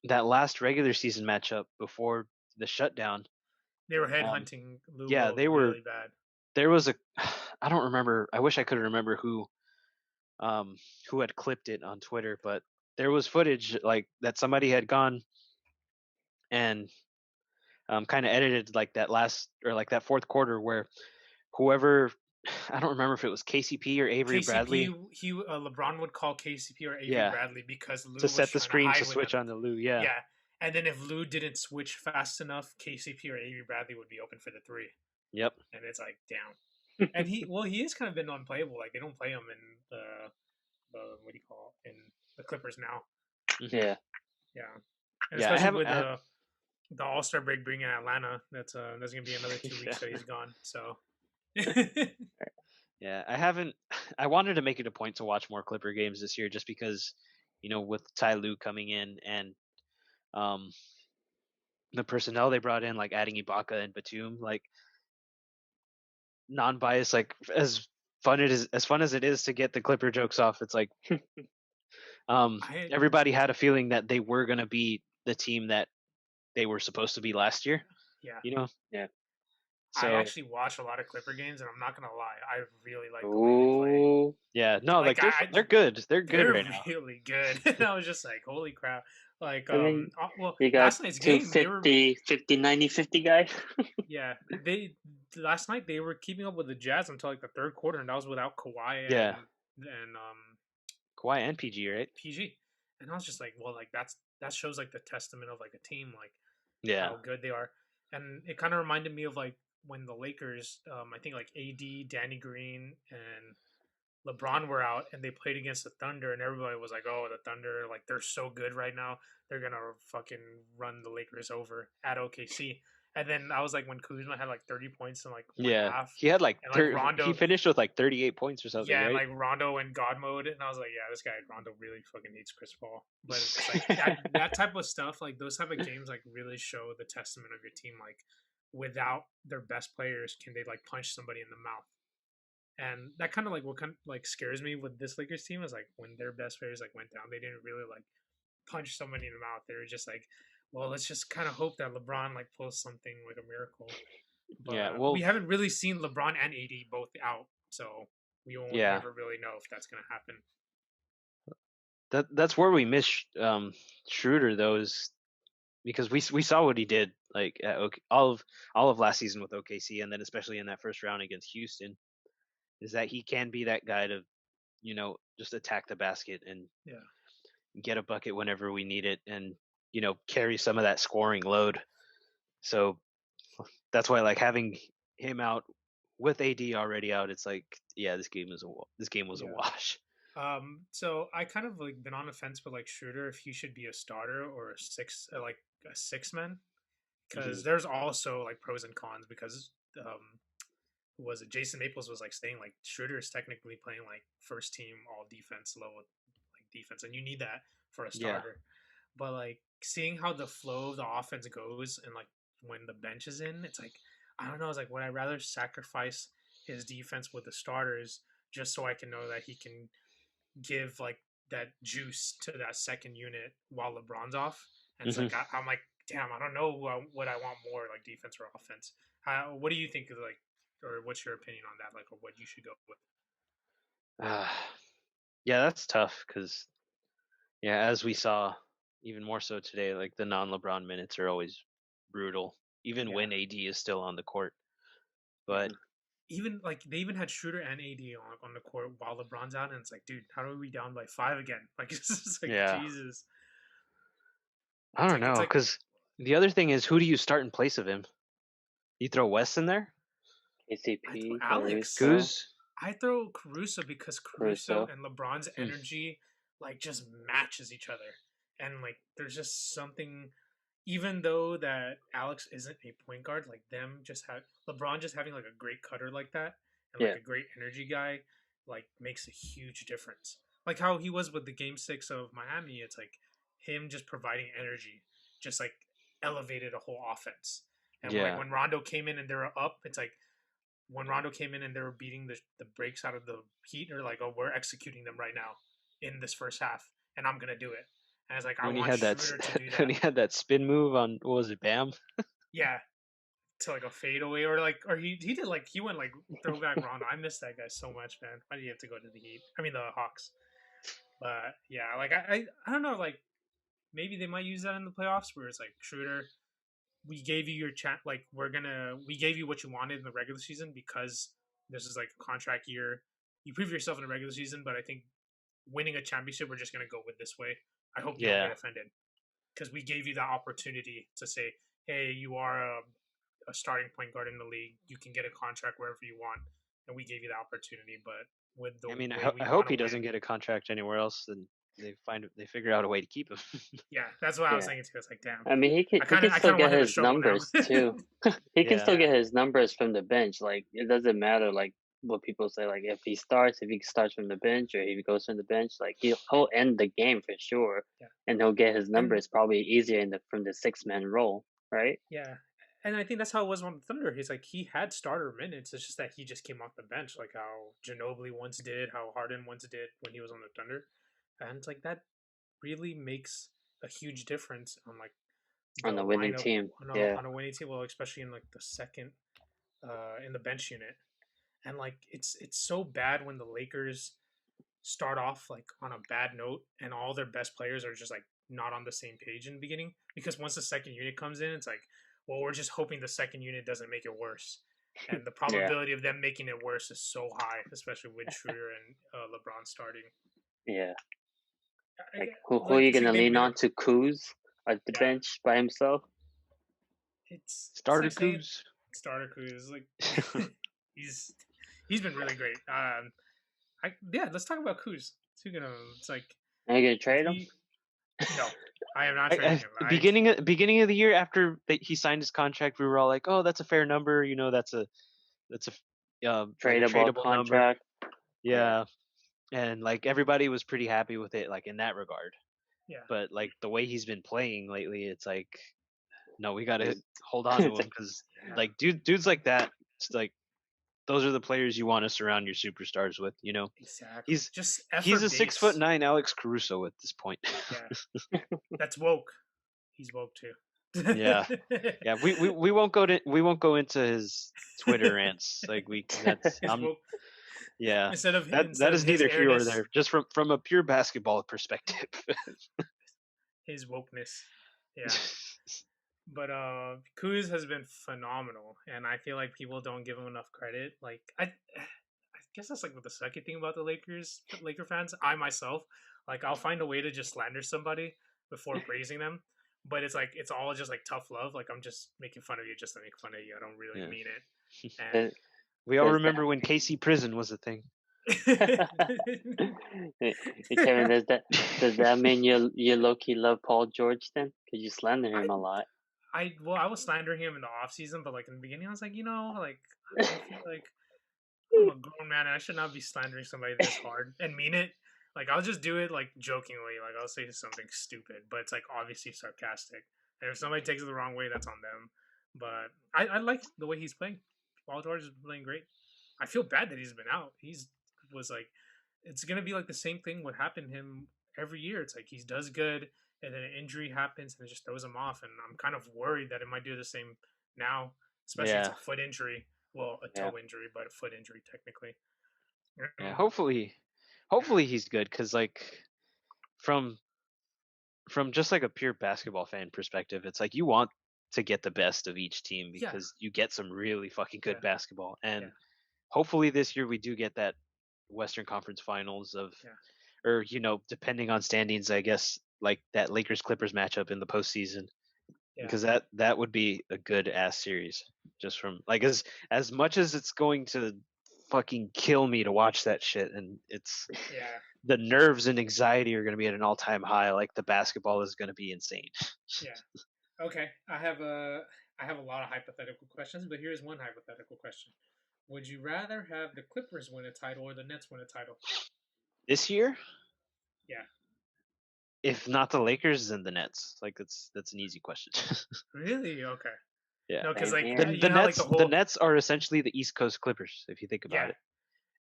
S3: that last regular season matchup before the shutdown.
S1: They were
S3: Um,
S1: headhunting Lou
S3: yeah,
S1: Will
S3: they were.
S1: really bad.
S3: There was a, I don't remember. I wish I could remember who had clipped it on Twitter, but there was footage like that somebody had gone and kind of edited like that last or like that fourth quarter where whoever, I don't remember if it was KCP or Avery Bradley.
S1: LeBron would call KCP or Avery
S3: Yeah,
S1: Bradley because
S3: to
S1: Lou was
S3: set the
S1: trying to
S3: screen to
S1: hide with him.
S3: switch on to Lou. Yeah.
S1: Yeah. And then if Lou didn't switch fast enough, KCP or Avery Bradley would be open for the three.
S3: Yep.
S1: And it's like, damn. And he has kind of been unplayable. Like they don't play him in the what do you call it? In the Clippers now.
S2: Yeah.
S1: Yeah. And
S3: Yeah,
S1: especially with the All-Star break being in Atlanta, that's gonna be another 2 weeks so he's gone. So
S3: yeah, I wanted to make it a point to watch more Clipper games this year just because, with Ty Lue coming in and the personnel they brought in, like adding Ibaka and Batum, like non-biased, like as fun as it is to get the Clipper jokes off, it's like everybody had a feeling that they were gonna be the team that they were supposed to be last year.
S1: Yeah.
S2: Yeah.
S1: So, I actually watch a lot of Clipper games, and I'm not gonna lie, I really like the way they play.
S3: Yeah, no, like they're good. They're good right now.
S1: They're really good. And I was just like, holy crap! Like, well,
S2: you got
S1: last night's game,
S2: 50, 90, 50 guys.
S1: Yeah, last night they were keeping up with the Jazz until like the third quarter, and that was without Kawhi and
S3: Kawhi and PG, right?
S1: PG, and I was just like, well, like that shows like the testament of like a team, like how good they are, and it kind of reminded me of like when the Lakers, I think like AD, Danny Green, and LeBron were out, and they played against the Thunder, and everybody was like, "Oh, the Thunder, like they're so good right now. They're gonna fucking run the Lakers over at OKC." And then I was like, when Kuzma had like 30 points in like one half,
S3: he had like,
S1: and, like Rondo,
S3: he finished with like 38 points or something.
S1: Yeah,
S3: right?
S1: and like Rondo in God mode, and I was like, yeah, this guy Rondo really fucking hates Chris Paul. But it's like that type of stuff, like those type of games, like really show the testament of your team. Like without their best players, can they like punch somebody in the mouth? And that kind of like what kind of like scares me with this Lakers team is like when their best players like went down, they didn't really like punch somebody in the mouth. They were just like, well, let's just kind of hope that LeBron like pulls something like a miracle. But, we haven't really seen LeBron and AD both out, so we won't never really know if that's gonna happen.
S3: That's where we miss Schroeder though, is because we saw what he did like at all of last season with OKC, and then especially in that first round against Houston, is that he can be that guy to, just attack the basket and get a bucket whenever we need it, and carry some of that scoring load. So that's why like having him out with AD already out, it's like, yeah, this game was a wash.
S1: So I kind of like been on the fence with like Schroeder if he should be a starter or a six man, because there's also like pros and cons because who was it? Jason Maples was like saying like Schroeder is technically playing like first team all defense level like defense, and you need that for a starter. But like seeing how the flow of the offense goes and like when the bench is in, it's like I don't know. It's like would I rather sacrifice his defense with the starters just so I can know that he can give like that juice to that second unit while LeBron's off? And it's like I'm like, damn, I don't know what I want more, like defense or offense. What do you think of like, or what's your opinion on that, like, or what you should go with?
S3: Yeah, that's tough because as we saw even more so today, like the non-LeBron minutes are always brutal, even when AD is still on the court. But
S1: even like they even had Schroeder and AD on the court while LeBron's out, and it's like, dude, how are we down by 5 again? Like it's just like Jesus.
S3: I don't know, because the other thing is, who do you start in place of him? You throw West in there?
S2: KCP,
S1: Alex.
S3: Kuz?
S1: I throw Caruso because Caruso and LeBron's energy like just matches each other, and like there's just something even though that Alex isn't a point guard, like them just have LeBron just having like a great cutter like that and like
S2: Yeah.
S1: a great energy guy, like makes a huge difference. Like how he was with the game 6 of Miami, it's like him just providing energy, just like elevated a whole offense. And like
S3: Yeah.
S1: when Rondo came in and they were up, it's like when Rondo came in and they were beating the breaks out of the Heat, or like, oh, we're executing them right now in this first half, and I'm gonna do it. And it's like I
S3: When he
S1: want
S3: had that
S1: Schroeder to do
S3: when
S1: that.
S3: he had that spin move on, what was it, Bam?
S1: Yeah, to like a fadeaway, or like, or he did like he went like throwback Rondo. I miss that guy so much, man. Why do you have to go to the Heat? I mean the Hawks. But yeah, like I don't know, like maybe they might use that in the playoffs where it's like Schroeder, we gave you your chat, like we gave you what you wanted in the regular season because this is like a contract year. You prove yourself in the regular season, but I think winning a championship, we're just gonna go with this way. I hope you don't
S3: Yeah.
S1: get offended because we gave you that opportunity to say, hey, you are a starting point guard in the league. You can get a contract wherever you want, and we gave you the opportunity. But with the
S3: I mean,
S1: way we
S3: I
S1: want
S3: hope
S1: to
S3: he
S1: win,
S3: doesn't get a contract anywhere else, and they figure out a way to keep him.
S1: yeah, that's what I was
S2: Yeah.
S1: thinking too. It's like, damn,
S2: I mean,
S1: I
S2: he
S1: kind
S2: can
S1: of I
S2: still
S1: kind of
S2: get
S1: want him to
S2: his
S1: struggle now.
S2: numbers too. He can
S3: Yeah.
S2: still get his numbers from the bench. Like it doesn't matter like what people say. Like if he starts from the bench or if he goes from the bench, like he'll end the game for sure,
S1: Yeah.
S2: and he'll get his
S1: And
S2: numbers probably easier from the 6-man role, right?
S1: yeah, and I think that's how it was on the Thunder. He's like he had starter minutes. It's just that he just came off the bench, like how Ginobili once did, how Harden once did when he was on the Thunder, and it's like that really makes a huge difference on like the
S2: On the winning
S1: lineup
S2: team, yeah.
S1: on a winning team. Well, especially in like the second in the bench unit, and like it's so bad when the Lakers start off like on a bad note and all their best players are just like not on the same page in the beginning, because once the second unit comes in, it's like, well, we're just hoping the second unit doesn't make it worse, and the
S2: Yeah,
S1: probability of them making it worse is so high, especially with Schroeder and LeBron starting.
S2: yeah.
S1: I,
S2: Like who are
S1: like
S2: you
S1: it's like
S2: gonna
S1: they
S2: lean
S1: made
S2: on
S1: him.
S2: to Kuz at the
S1: Yeah,
S2: bench by himself?
S1: it's
S3: Starter
S1: like saying
S3: Kuz.
S1: starter Cruz, like he's he's been really great. Yeah, let's talk about Kuz. Speaking of, it's like
S2: Are you gonna
S1: if
S2: trade him?
S1: he no, I am not trading him.
S3: Beginning of the year after he signed his contract, we were all like, "Oh, that's a fair number. You know, that's a like a
S2: Tradable
S3: tradable number."
S2: contract. Yeah.
S3: Yeah, and like everybody was pretty happy with it, like in that regard.
S1: Yeah,
S3: But like the way he's been playing lately, it's like, no, we gotta
S2: It's,
S3: hold on to
S2: it's
S3: him
S2: like,
S3: because
S1: yeah,
S3: like dudes like that, it's like those are the players you want to surround your superstars with. You know,
S1: exactly.
S3: he's
S1: Just
S3: he's
S1: effort
S3: a six foot
S1: base.
S3: nine Alex Caruso at this point.
S1: Yeah, that's woke. He's woke too.
S3: Yeah, yeah. We won't go into his Twitter rants. Like that's
S1: His woke
S3: yeah.
S1: instead
S3: That
S1: of
S3: is
S1: his
S3: neither here or
S1: airness,
S3: there. Just from a pure basketball perspective.
S1: his wokeness. Yeah. But Kuz has been phenomenal, and I feel like people don't give him enough credit. Like I guess that's like what the second thing about the Laker fans. I myself, like I'll find a way to just slander somebody before praising them, but it's like it's all just like tough love. Like I'm just making fun of you just to make fun of you. I don't really
S3: Yeah.
S1: mean it.
S2: does,
S3: We all
S2: does
S3: remember when KC Prison was a thing.
S2: that
S1: And
S2: Kevin, does that mean you low key love Paul George then? Because you slander
S1: I
S2: him a lot.
S1: I was slandering him in the off season, but like in the beginning, I was like, like I feel like I'm a grown man and I should not be slandering somebody this hard and mean it. Like I'll just do it like jokingly, like I'll say something stupid, but it's like obviously sarcastic. And if somebody takes it the wrong way, that's on them. But I like the way he's playing. Paul George is playing great. I feel bad that he's been out. He's was like it's gonna be like the same thing what happened to him every year. It's like he does good and then an injury happens and it just throws him off. And I'm kind of worried that it might do the same now, especially it's
S3: Yeah,
S1: a foot injury. Well, a
S2: Yeah.
S1: toe injury, but a foot injury technically.
S3: yeah. Hopefully he's good because like from just like a pure basketball fan perspective, it's like you want to get the best of each team
S1: Yeah,
S3: because you get some really fucking good
S1: yeah,
S3: basketball, and
S1: yeah,
S3: hopefully this year we do get that Western Conference Finals of,
S1: yeah,
S3: or depending on standings, I guess like that Lakers Clippers matchup in the postseason,
S1: yeah,
S3: because that would be a good ass series. Just from like as much as it's going to fucking kill me to watch that shit, and it's
S1: yeah,
S3: the nerves and anxiety are going to be at an all-time high. Like the basketball is going to be insane.
S1: yeah. Okay, I have a lot of hypothetical questions, but here's one hypothetical question: would you rather have the Clippers win a title or the Nets win a title?
S3: This year,
S1: Yeah,
S3: if not the Lakers, then the Nets. Like that's an easy question.
S1: really? Okay.
S3: Yeah.
S1: No, because
S2: Same
S1: like
S2: here.
S3: The
S1: you
S3: the
S1: know, how, like
S3: Nets
S1: the
S3: the
S1: whole
S3: Nets are essentially the East Coast Clippers if you think about
S1: yeah,
S3: it.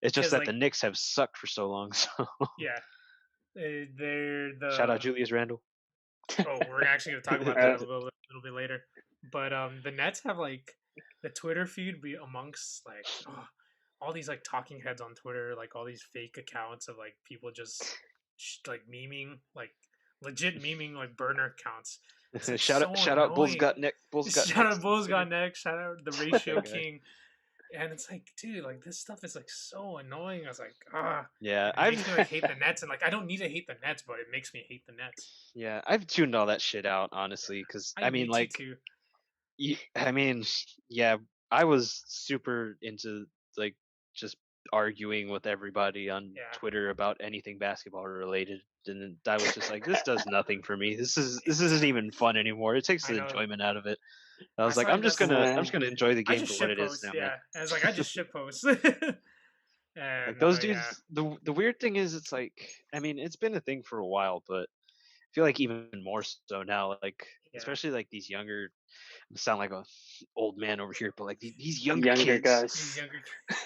S3: It's just
S1: because
S3: that the
S1: like
S3: Knicks have sucked for so long. So
S1: yeah, they're
S3: shout out
S1: the
S3: Julius Randle.
S1: oh, we're actually gonna talk about that a little bit later. But the Nets have like the Twitter feed be amongst like all these like talking heads on Twitter, like all these fake accounts of like people just like memeing, like legit memeing like burner accounts. It's like so
S3: shout out Bulls
S1: annoying.
S3: got Nick. Bulls got
S1: Shout out
S3: next on
S1: Bulls
S3: Twitter.
S1: got next. Shout out the
S3: That
S1: Ratio
S3: guy.
S1: King. And it's like, dude, like this stuff is like so annoying. I was like,
S3: Yeah,
S1: and it makes me like hate the Nets. And like, I don't need to hate the Nets, but it makes me hate the Nets.
S3: I've tuned all that shit out honestly, because
S1: Yeah,
S3: I
S1: I
S3: mean,
S1: need to
S3: like,
S1: too.
S3: I mean, yeah, I was super into like just arguing with everybody on
S1: Yeah,
S3: Twitter about anything basketball related, and then I was just like, this does nothing for me. This
S1: it's.
S3: isn't even fun anymore. It takes
S1: I
S3: the
S1: know.
S3: enjoyment out of it. I
S1: I
S3: was like,
S1: saw your message.
S3: I'm just gonna enjoy the
S1: I
S3: game
S1: just
S3: for what
S1: shit
S3: it is
S1: post.
S3: now, man.
S1: Yeah, I was like, I just shit post.
S3: Like
S1: And
S3: those
S1: yeah,
S3: dudes, the weird thing is, it's like, I mean, it's been a thing for a while, but I feel like even more so now, like
S1: yeah,
S3: especially like these younger, sound like a old man over here, but like these younger
S2: Younger
S3: kids,
S1: these
S2: guys,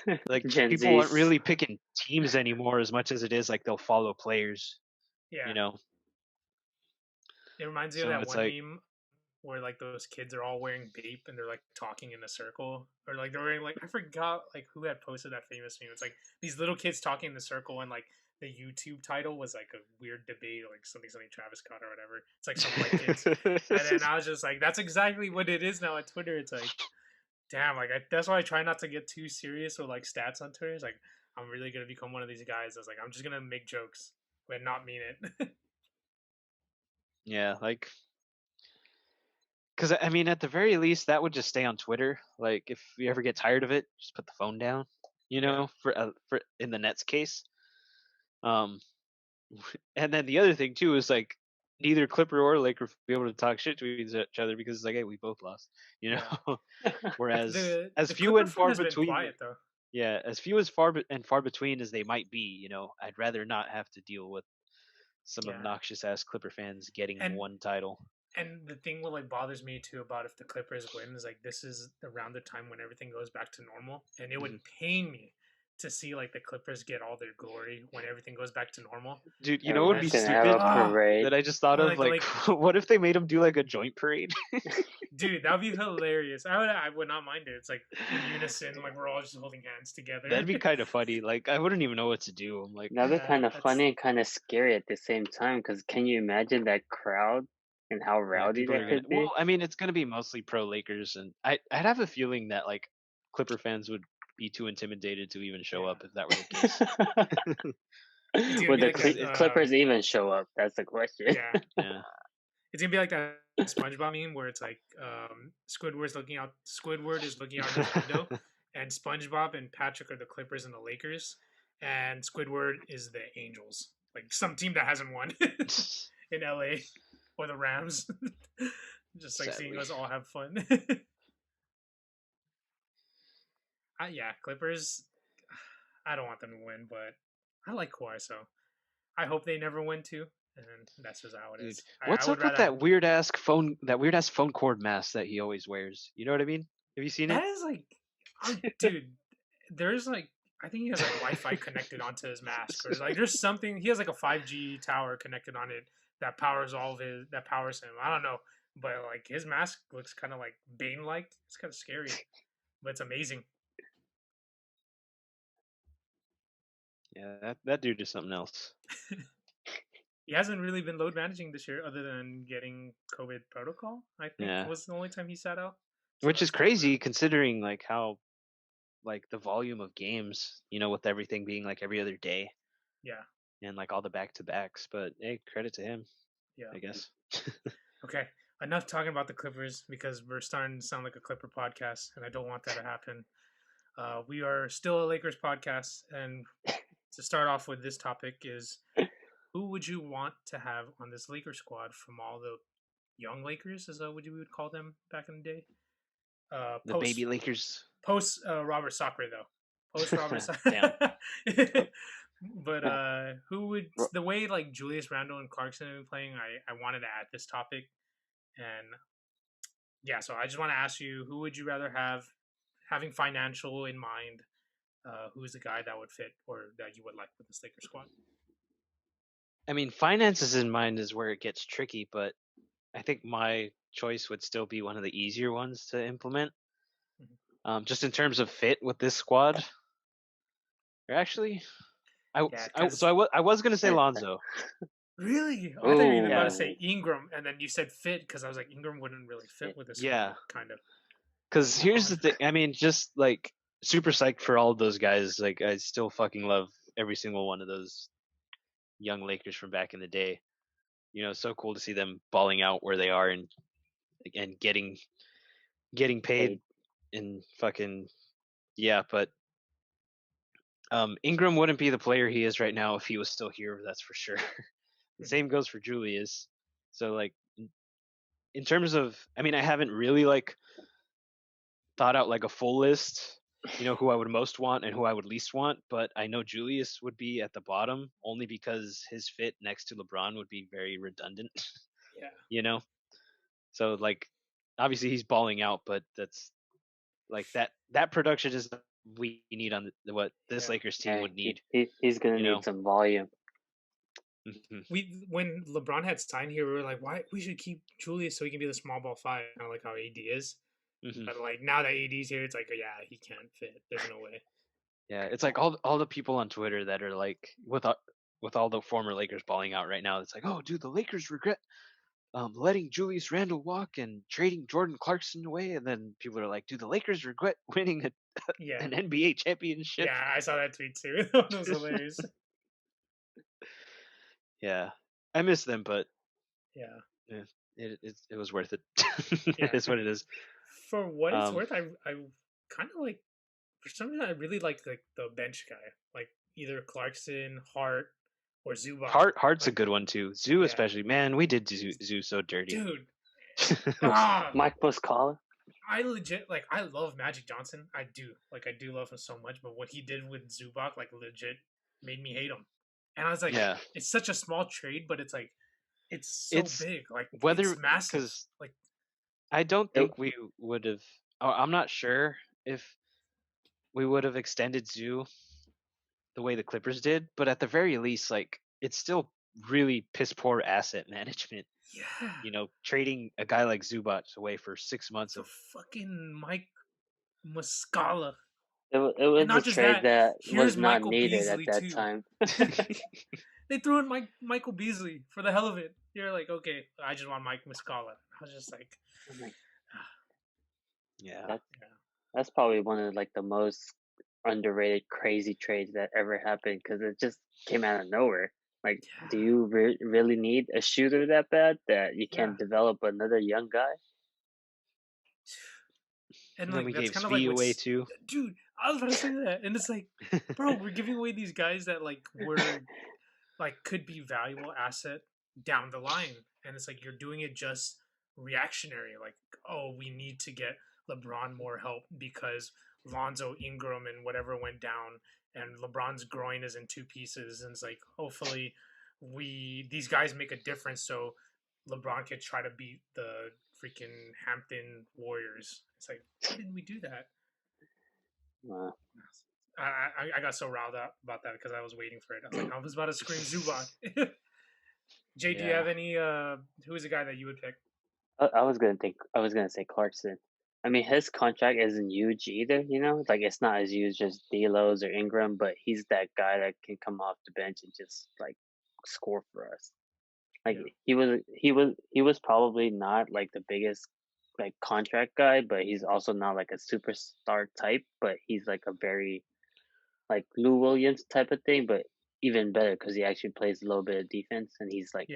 S1: younger.
S3: like
S2: Gen
S3: people aren't
S2: Zs.
S3: really picking teams anymore as much as it is like they'll follow players,
S1: Yeah,
S3: you know.
S1: it reminds me of
S3: So
S1: that
S3: it's
S1: one
S3: like,
S1: meme where like those kids are all wearing vape and they're like talking in a circle, or like they're wearing like I forgot like who had posted that famous meme. It's like these little kids talking in the circle, and like the YouTube title was like a weird debate, like something Travis Scott or whatever. It's like some white kids, and then I was just like, that's exactly what it is now at Twitter. It's like, damn, like that's why I try not to get too serious with like stats on Twitter. It's like I'm really gonna become one of these guys that's like I'm just gonna make jokes but not mean it.
S3: yeah, like, because I mean, at the very least, that would just stay on Twitter. Like, if you ever get tired of it, just put the phone down, you
S1: Yeah,
S3: know. For in the Nets case, um, and then the other thing too is like neither Clipper or Laker will be able to talk shit to each other because it's like, hey, we both lost, you
S1: yeah.
S3: know. Whereas as
S1: The
S3: few
S1: Clipper
S3: and
S1: front
S3: far
S1: has been
S3: between,
S1: quiet though.
S3: yeah, as few as far and far between as they might be, you know, I'd rather not have to deal with some
S1: Yeah,
S3: obnoxious ass Clipper fans getting
S1: and
S3: one title.
S1: the thing what like bothers me too about if the Clippers win is like this is around the time when everything goes back to normal, and it would
S3: Mhm.
S1: pain me to see like the Clippers get all their glory when everything goes back to normal.
S3: Dude, you know what would be
S2: Everyone's
S1: That's just
S2: gonna
S1: like
S2: have a
S3: stupid
S2: parade.
S3: that I just thought
S1: when
S3: of?
S1: like the
S3: Like,
S1: like
S3: what if they made them do like a joint parade?
S1: dude, that would be hilarious. I would not mind it. It's like in unison, like we're all just holding hands together.
S3: That'd be kind of funny. Like, I wouldn't even know what to do. I'm like,
S2: That'd be
S1: Yeah,
S2: kind of
S1: that's
S2: funny and kind of scary at the same time. Because can you imagine that crowd and how
S3: yeah,
S2: rowdy
S3: people
S2: that
S3: are gonna.
S2: could be?
S3: Well, I mean, it's gonna be mostly pro Lakers, and I'd have a feeling that like Clipper fans would be too intimidated to even show
S1: yeah.
S3: up if that were the case.
S1: It's gonna
S2: Would
S1: be
S2: the
S1: like that.
S2: Clippers even show up? That's the question.
S1: Yeah,
S3: Yeah.
S1: it's gonna be like that SpongeBob meme where it's like Squidward is looking out his window, and SpongeBob and Patrick are the Clippers and the Lakers, and Squidward is the Angels, like some team that hasn't won in LA or the Rams. Just like seeing
S3: Sadly.
S1: us all have fun. Yeah, Clippers. I don't want them to win, but I like Kawhi, so I hope they never win too. And that's just how it
S3: Dude,
S1: is. I
S3: what's
S1: would
S3: up with
S1: rather have
S3: that weird ass phone cord mask that he always wears? You know what I mean? Have you seen it?
S1: that is like, dude. There's like I think he has like Wi-Fi connected onto his mask, or like there's something. He has like a 5G tower connected on it that powers that powers him. I don't know, but like his mask looks kind of like Bane-like. It's kind of scary, but it's amazing.
S3: Yeah, that dude is something else.
S1: He hasn't really been load managing this year, other than getting COVID protocol. I think
S3: Yeah,
S1: was the only time he sat out. So
S3: which is
S1: that's kind of
S3: crazy considering like how like the volume of games, you know, with everything being like every other day
S1: yeah,
S3: and like all the back to backs. But hey, credit to him,
S1: yeah.
S3: I guess.
S1: Okay, enough talking about the Clippers because we're starting to sound like a Clipper podcast, and I don't want that to happen. We are still a Lakers podcast, and to start off with this topic is who would you want to have on this Lakers squad from all the young Lakers, is that what you would call them back in the day?
S3: The baby Lakers.
S1: Post Robert Sacre though. Post Robert
S3: Damn.
S1: Sacre. But who would the way like Julius Randle and Clarkson have been playing? I wanted to add this topic, and yeah, so I just want to ask you, who would you rather have, having financial in mind? Who's the guy that would fit or that you would like with this Lakers squad?
S3: I mean, finances in mind is where it gets tricky, but I think my choice would still be one of the easier ones to implement. Just in terms of fit with this squad. Or actually, I was gonna say Lonzo.
S1: Really? I thought you were even about to say Ingram, and then you said fit because I was like, Ingram wouldn't really fit with this.
S3: Yeah,
S1: kind of.
S3: Because here's the thing. I mean, just like super psyched for all of those guys. Like, I still fucking love every single one of those young Lakers from back in the day. You know, so cool to see them balling out where they are and getting paid and fucking but Ingram wouldn't be the player he is right now if he was still here, that's for sure. The same goes for Julius. So like in terms of, I mean, I haven't really like thought out like a full list, you know, who I would most want and who I would least want, but I know Julius would be at the bottom only because his fit next to LeBron would be very redundant.
S1: Yeah.
S3: You know? So like obviously he's balling out, but that's like that production is we need on what this Lakers team would need.
S2: He's gonna need some volume.
S1: When LeBron had signed here, we were like, why we should keep Julius so he can be the small ball five, kind of like how AD is. But like now that AD's here, it's like, yeah, he can't fit. There's no way.
S3: Yeah, it's like all the people on Twitter that are like with all the former Lakers balling out right now. It's like, oh, dude, the Lakers regret letting Julius Randle walk and trading Jordan Clarkson away, and then people are like, dude, the Lakers regret winning an NBA championship.
S1: Yeah, I saw that tweet too. That was hilarious.
S3: Yeah, I miss them, but
S1: yeah,
S3: it was worth it. It is what it is.
S1: For what it's worth, I kind of like, for some reason I really like the bench guy, like either Clarkson, Hart, or Zubac.
S3: Hart's a good one too. Zoo especially. Man, we did Zoo so dirty.
S1: Dude.
S2: Mike Muscala.
S1: I legit like, I love Magic Johnson. I do love him so much, but what he did with Zubac like legit made me hate him. And I was like, it's such a small trade, but it's like it's big. Like whether it's massive. Because like
S3: I don't think we would have. I'm not sure if we would have extended Zoo the way the Clippers did, but at the very least, like it's still really piss poor asset management.
S1: Yeah.
S3: You know, trading a guy like Zubac away for 6 months
S1: of fucking Mike Muscala.
S2: It was a trade that was not needed
S1: Beasley
S2: at that time.
S1: They threw in Michael Beasley for the hell of it. You're like, okay, I just want Mike Muscala. I was just like,
S2: that's probably one of like the most underrated crazy trades that ever happened because it just came out of nowhere. Like, do you really need a shooter that bad that you can't develop another young guy?
S1: And like, that's kind of like
S3: away too.
S1: Dude, I was about to say that, and it's like, bro, we're giving away these guys that like were like could be valuable asset down the line, and it's like you're doing it just reactionary. Like, oh, we need to get LeBron more help because Lonzo, Ingram, and whatever went down, and LeBron's groin is in two pieces, and it's like hopefully these guys make a difference so LeBron could try to beat the freaking Hampton Warriors. It's like, why didn't we do that?
S2: Wow.
S1: I got so riled up about that because I was waiting for it. I was like, I was about to scream Zubac. Jay, do you have any? Who is the guy that you would pick?
S2: I was gonna say Clarkson. I mean, his contract isn't huge either. You know, like it's not as huge as D'Lo's or Ingram, but he's that guy that can come off the bench and just like score for us. Like he was probably not like the biggest like contract guy, but he's also not like a superstar type. But he's like a very like Lou Williams type of thing, but even better because he actually plays a little bit of defense and he's like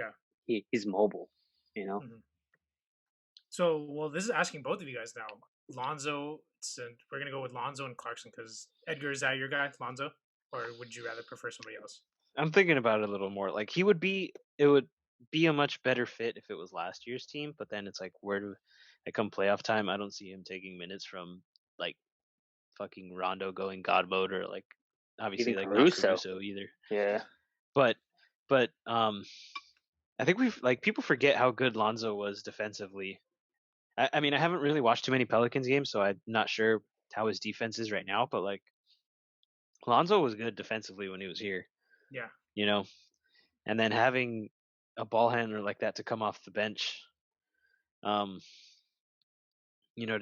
S2: he's mobile, you know.
S1: Mm-hmm. So, well, this is asking both of you guys now. Lonzo, we're gonna go with Lonzo and Clarkson because Edgar, is that your guy, Lonzo, or would you rather prefer somebody else?
S3: I'm thinking about it a little more. Like he would be, be a much better fit if it was last year's team. But then it's like, come playoff time, I don't see him taking minutes from like fucking Rondo going God mode, or like obviously
S2: Even
S3: like not
S2: Caruso.
S3: Caruso either.
S2: Yeah.
S3: But I think people forget how good Lonzo was defensively. I mean, I haven't really watched too many Pelicans games, so I'm not sure how his defense is right now. But like Lonzo was good defensively when he was here.
S1: Yeah.
S3: You know, and then having a ball handler like that to come off the bench, to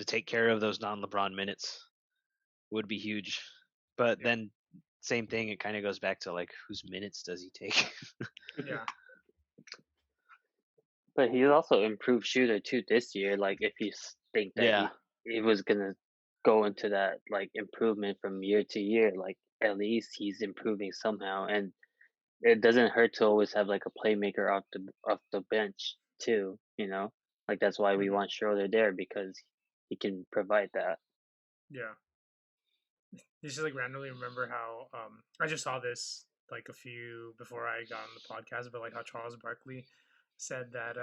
S3: take care of those non-LeBron minutes would be huge. But then same thing, it kind of goes back to like, whose minutes does he take?
S1: Yeah.
S2: But he's also improved shooter too this year. Like if you think that he was gonna go into that like improvement from year to year, like at least he's improving somehow. And it doesn't hurt to always have like a playmaker off the bench too. Like that's why we want Schroeder there, because he can provide that.
S1: Yeah. You just like randomly remember how I just saw this like a few before I got on the podcast, but like how Charles Barkley said that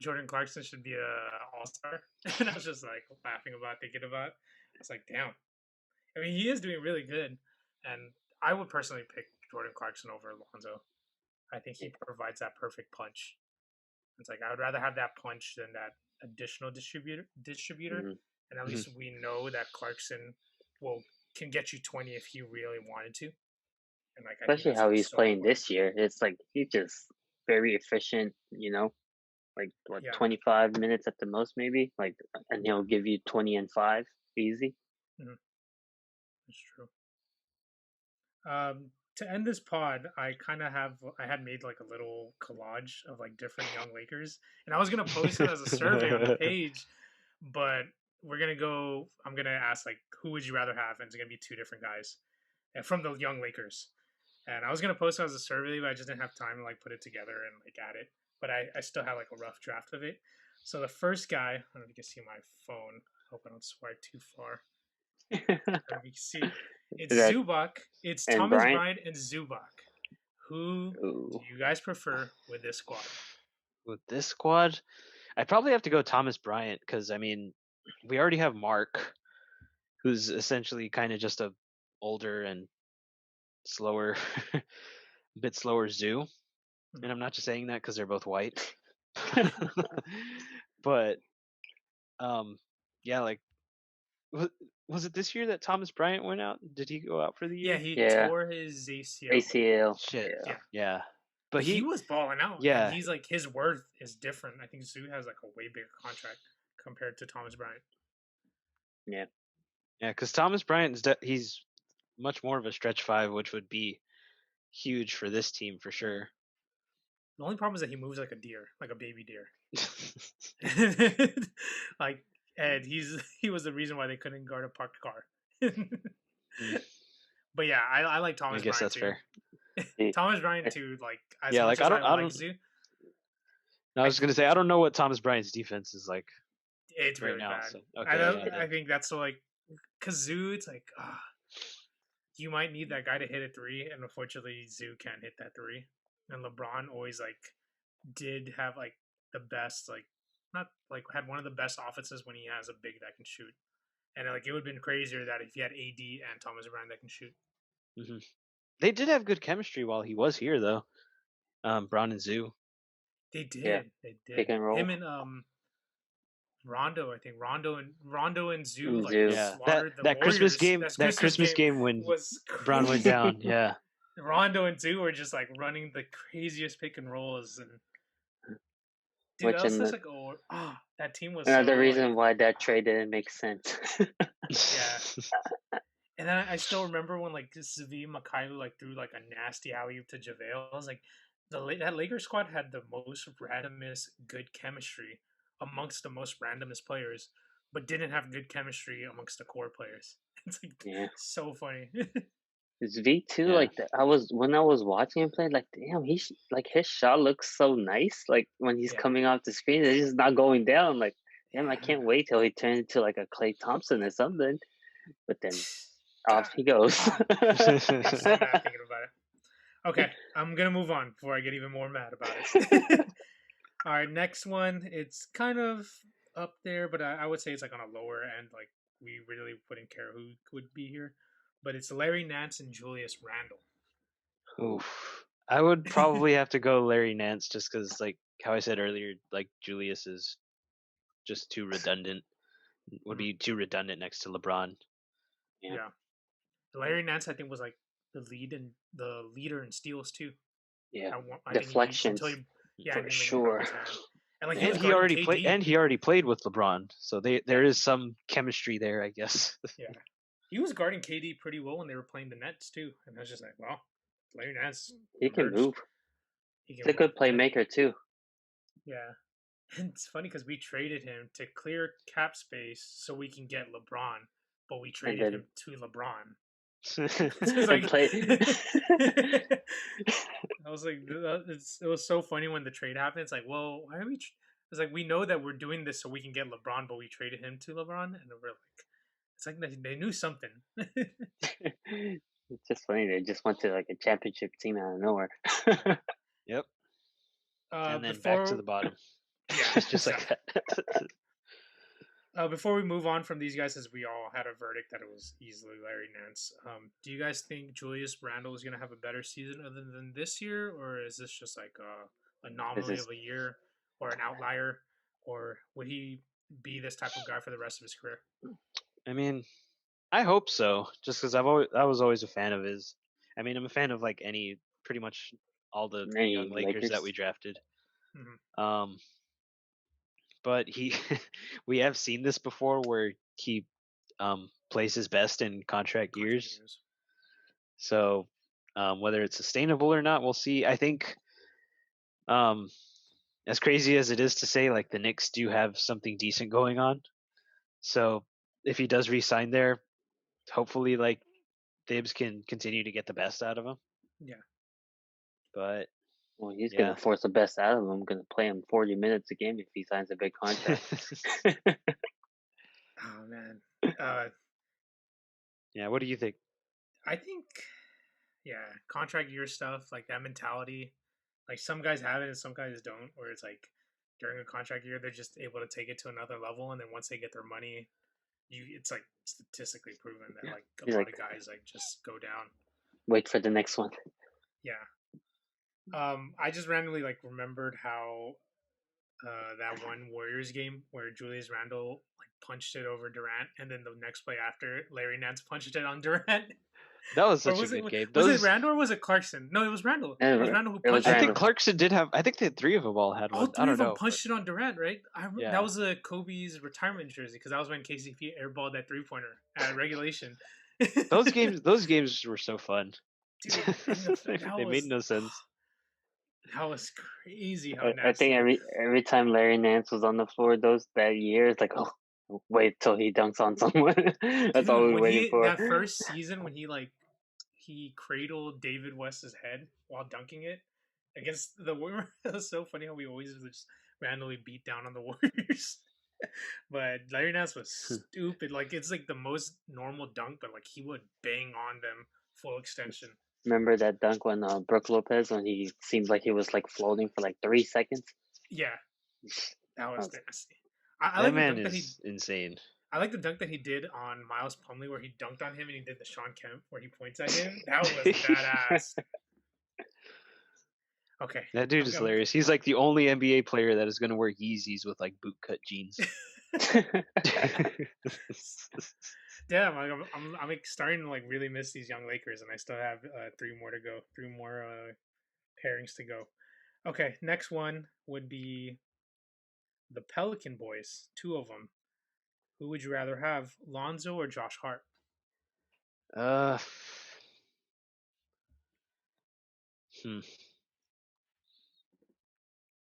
S1: Jordan Clarkson should be a all-star, and I was just like thinking about. It's like, damn. I mean, he is doing really good, and I would personally pick Jordan Clarkson over Lonzo. I think he provides that perfect punch. It's like I would rather have that punch than that additional distributor, and at least we know that Clarkson can get you 20 if he really wanted to. And like,
S2: especially how he's playing this year, it's like he's just very efficient. Like 25 minutes at the most, maybe. Like, and he'll give you 20 and 5 easy.
S1: Mm-hmm. That's true. To end this pod, I had made like a little collage of like different young Lakers, and I was gonna post it as a survey on the page, but I'm gonna ask like, who would you rather have, and it's gonna be two different guys, and from the young Lakers. And I was gonna post it as a survey, but I just didn't have time to like put it together and like add it. But I still have like a rough draft of it. So the first guy, I don't know if you can see my phone. Hope I don't swipe too far. You can see it's Zubac. It's Thomas Bryant and Zubac. Who do you guys prefer with this squad?
S3: With this squad, I'd probably have to go Thomas Bryant, because I mean, we already have Mark, who's essentially kind of just a older and slower, a bit slower Zoo. And I'm not just saying that because they're both white. But yeah, like, was it this year that Thomas Bryant went out? Did he go out for the year?
S1: Yeah, he tore his
S2: ACL.
S3: Shit. Yeah. But
S1: he was balling out.
S3: Yeah.
S1: And he's like, his worth is different. I think Zoo has like a way bigger contract compared to Thomas Bryant.
S2: Yeah.
S3: Yeah, because Thomas Bryant he's much more of a stretch five, which would be huge for this team for sure.
S1: The only problem is that he moves like a deer, like a baby deer. Like, and he was the reason why they couldn't guard a parked car. But yeah, I like Thomas Bryant. I guess that's fair. Thomas Bryant too, like, as much as I like Zoo.
S3: I was gonna say, I don't know what Thomas Bryant's defense is like.
S1: It's really bad. So, okay, I think that's like, cause Zoo, it's like, you might need that guy to hit a three, and unfortunately, Zoo can't hit that three. And LeBron always like did have like the best, like, not like had one of the best offenses when he has a big that can shoot. And like, it would have been crazier that if he had AD and Thomas Bryant that can shoot.
S3: Mm-hmm. They did have good chemistry while he was here, though. Brown and Zoo.
S1: They did. Yeah. They did.
S2: Pick and roll.
S1: Him and Rondo, I think Rondo and Zoo, like,
S3: that Christmas game. That Christmas game when Brown went down. Yeah.
S1: Rondo and Zoo were just like running the craziest pick and rolls, and dude, that was such like that team was
S2: another reason why that trade didn't make sense.
S1: Yeah. And then I still remember when like Svi Mikhailo like threw like a nasty alley-oop to JaVale. I was like, that Lakers squad had the most randomest good chemistry amongst the most randomest players, but didn't have good chemistry amongst the core players. It's like so funny.
S2: V too, like when I was watching him play, like damn, his shot looks so nice. Like when he's coming off the screen, it's just not going down. Like damn, I can't wait till he turns into like a Klay Thompson or something. But then off he goes.
S1: I'm so bad thinking about it. Okay, I'm gonna move on before I get even more mad about it. All right, next one. It's kind of up there, but I would say it's like on a lower end. Like we really wouldn't care who would be here, but it's Larry Nance and Julius Randle.
S3: Oof. I would probably have to go Larry Nance just because, like how I said earlier, like Julius is just too redundant. Would be too redundant next to LeBron.
S1: Yeah. Larry Nance, I think, was like the leader in steals too.
S2: Yeah.
S1: I
S2: Deflections.
S1: think he,
S2: For
S1: and then,
S2: sure.
S1: And like
S3: And he already played. And he already played with LeBron, so there is some chemistry there, I guess.
S1: Yeah, he was guarding KD pretty well when they were playing the Nets too, and I was just like, wow, Larry Nance.
S2: He can move. He's a good playmaker too.
S1: Yeah, and it's funny because we traded him to clear cap space so we can get LeBron, but we traded him to LeBron. I was like, it was so funny when the trade happened. It's like, well, why are we? It's like we know that we're doing this so we can get LeBron, but we traded him to LeBron, and we're like, it's like they knew something.
S2: It's just funny. They just went to like a championship team out of nowhere.
S3: Yep. And then back to the bottom.
S1: Yeah,
S3: just like that.
S1: Before we move on from these guys, as we all had a verdict that it was easily Larry Nance, do you guys think Julius Randle is going to have a better season other than this year, or is this just like a anomaly of a year or an outlier, or would he be this type of guy for the rest of his career?
S3: I mean, I hope so, just because I was always a fan of his. I mean, I'm a fan of like pretty much all the young Lakers that we drafted.
S1: Mm-hmm.
S3: But we have seen this before where he plays his best in contract years. So whether it's sustainable or not, we'll see. I think as crazy as it is to say, like the Knicks do have something decent going on. So if he does re-sign there, hopefully like Thibs can continue to get the best out of him.
S1: Yeah.
S2: But he's gonna force the best out of him. I'm gonna play him 40 minutes a game if he signs a big contract.
S1: Oh man.
S3: Yeah, what do you think?
S1: I think contract year stuff, like that mentality, like some guys have it and some guys don't, where it's like during a contract year they're just able to take it to another level, and then once they get their money, it's like statistically proven that like a lot of guys like just go down.
S2: Wait for the next one.
S1: Yeah. I just randomly like remembered how that one Warriors game where Julius Randle like punched it over Durant, and then the next play after Larry Nance punched it on Durant.
S3: That was such a good game.
S1: Was it Randle or was it Clarkson? No, it was Randle. It was Randle who punched
S3: it. I think Clarkson did have. I think the three of them all had one.
S1: All three of them punched it on Durant, right?
S3: Yeah.
S1: That was Kobe's retirement jersey because that was when KCP airballed that 3-pointer at regulation.
S3: Those games were so fun.
S1: Dude,
S3: they made no sense.
S1: That was crazy.
S2: I think every time Larry Nance was on the floor that year, it's like, oh, wait till he dunks on someone. That's all we were waiting for.
S1: That first season when he cradled David West's head while dunking it against the Warriors. It was so funny how we always just randomly beat down on the Warriors. But Larry Nance was stupid. Like it's like the most normal dunk, but like he would bang on them full extension.
S2: Remember that dunk when Brook Lopez, when he seemed like he was like floating for like 3 seconds?
S1: Yeah, that was nasty.
S3: That man is insane.
S1: I like the dunk that he did on Miles Plumlee where he dunked on him and he did the Sean Kemp where he points at him. That was badass. Okay.
S3: That dude is hilarious. He's like the only NBA player that is going to wear Yeezys with like bootcut jeans.
S1: Damn, I'm starting to like really miss these young Lakers, and I still have 3 more to go. 3 more pairings to go. Okay, next one would be the Pelican boys. 2 of them. Who would you rather have, Lonzo or Josh Hart?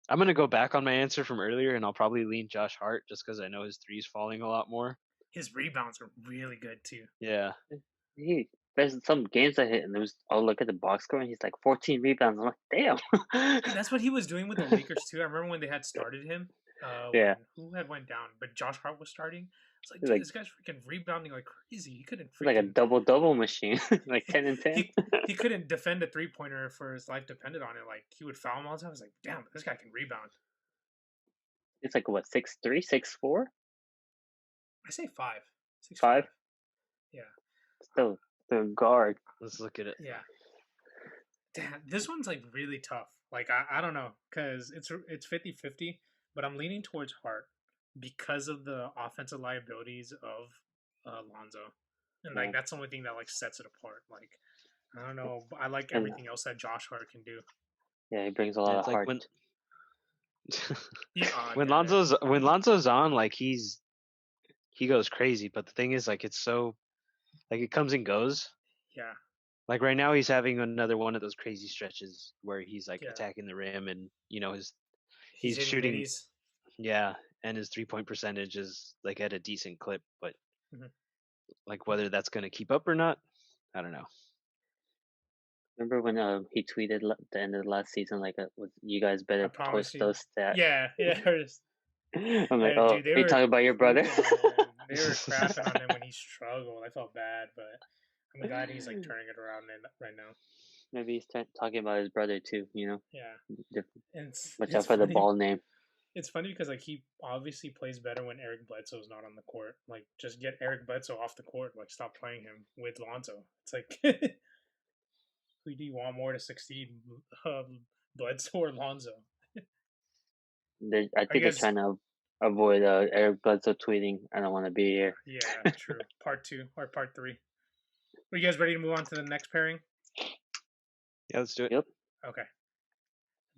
S3: I'm gonna go back on my answer from earlier, and I'll probably lean Josh Hart just because I know his three's falling a lot more.
S1: His rebounds are really good too.
S3: Yeah.
S2: There's some games I hit, and there was. I'll look at the box score, and he's like 14 rebounds. I'm like, damn.
S1: Dude, that's what he was doing with the Lakers too. I remember when they had started him.
S2: Yeah,
S1: who had went down, but Josh Hart was starting. It's like,
S2: it's
S1: dude,
S2: like
S1: this guy's freaking rebounding like crazy. He couldn't
S2: it's like a
S1: freaking
S2: double machine, like 10 and 10.
S1: he couldn't defend a 3-pointer for his life depended on it. Like he would foul him all the time. I was like, damn, this guy can rebound.
S2: It's like what 6'3", 6'4",
S1: I say 5, 6'5".
S2: 5.
S1: Yeah,
S2: Still the guard.
S3: Let's look at it.
S1: yeah. Damn, this one's like really tough. Like I don't know because it's 50-50, but I'm leaning towards Hart because of the offensive liabilities of Lonzo, and like
S2: Yeah.
S1: that's the only thing that like sets it apart. Like I don't know, but I like
S2: And
S1: everything else that Josh Hart can do.
S2: yeah, he brings a
S3: Yeah,
S2: lot
S3: it's
S2: of
S3: like
S2: heart.
S3: when
S1: Damn it.
S3: Lonzo's on, like he goes crazy. But the thing is, like it's so like it comes and goes.
S1: Yeah,
S3: Like right now, he's having another one of those crazy stretches where he's like
S1: yeah.
S3: attacking the rim, and
S1: He's
S3: he's
S1: hitting
S3: shooting,
S1: middies.
S3: yeah, and his 3-point percentage is like at a decent clip. But
S1: Mhm.
S3: like whether that's going to keep up or not, I don't know.
S2: Remember when he tweeted the end of the last season, like, "You guys
S1: I
S2: better
S1: promise
S2: post
S1: you.
S2: those stats."
S1: Yeah, yeah.
S2: I'm like,
S1: And,
S2: "Oh,
S1: dude, they
S2: are you
S1: were
S2: talking about your brother?"
S1: pooping on him. They were crapping on him when he struggled. I felt bad, but I'm glad he's like turning it around right now.
S2: Maybe he's talking about his brother too.
S1: Yeah, and
S2: Watch
S1: it's
S2: out for the
S1: funny.
S2: ball name.
S1: It's funny because like he obviously plays better when Eric Bledsoe's not on the court. Like just get Eric Bledsoe off the court. Like stop playing him with Lonzo. It's like who do you want more to succeed, Bledsoe or Lonzo?
S2: I
S1: Are you
S2: think they're
S1: guys?
S2: trying to avoid Eric Bledsoe tweeting, "I don't want to be here."
S1: Yeah, true. Part 2 or part 3. Are you guys ready to move on to the next pairing?
S3: Yeah, let's do it.
S2: Yep.
S1: Okay.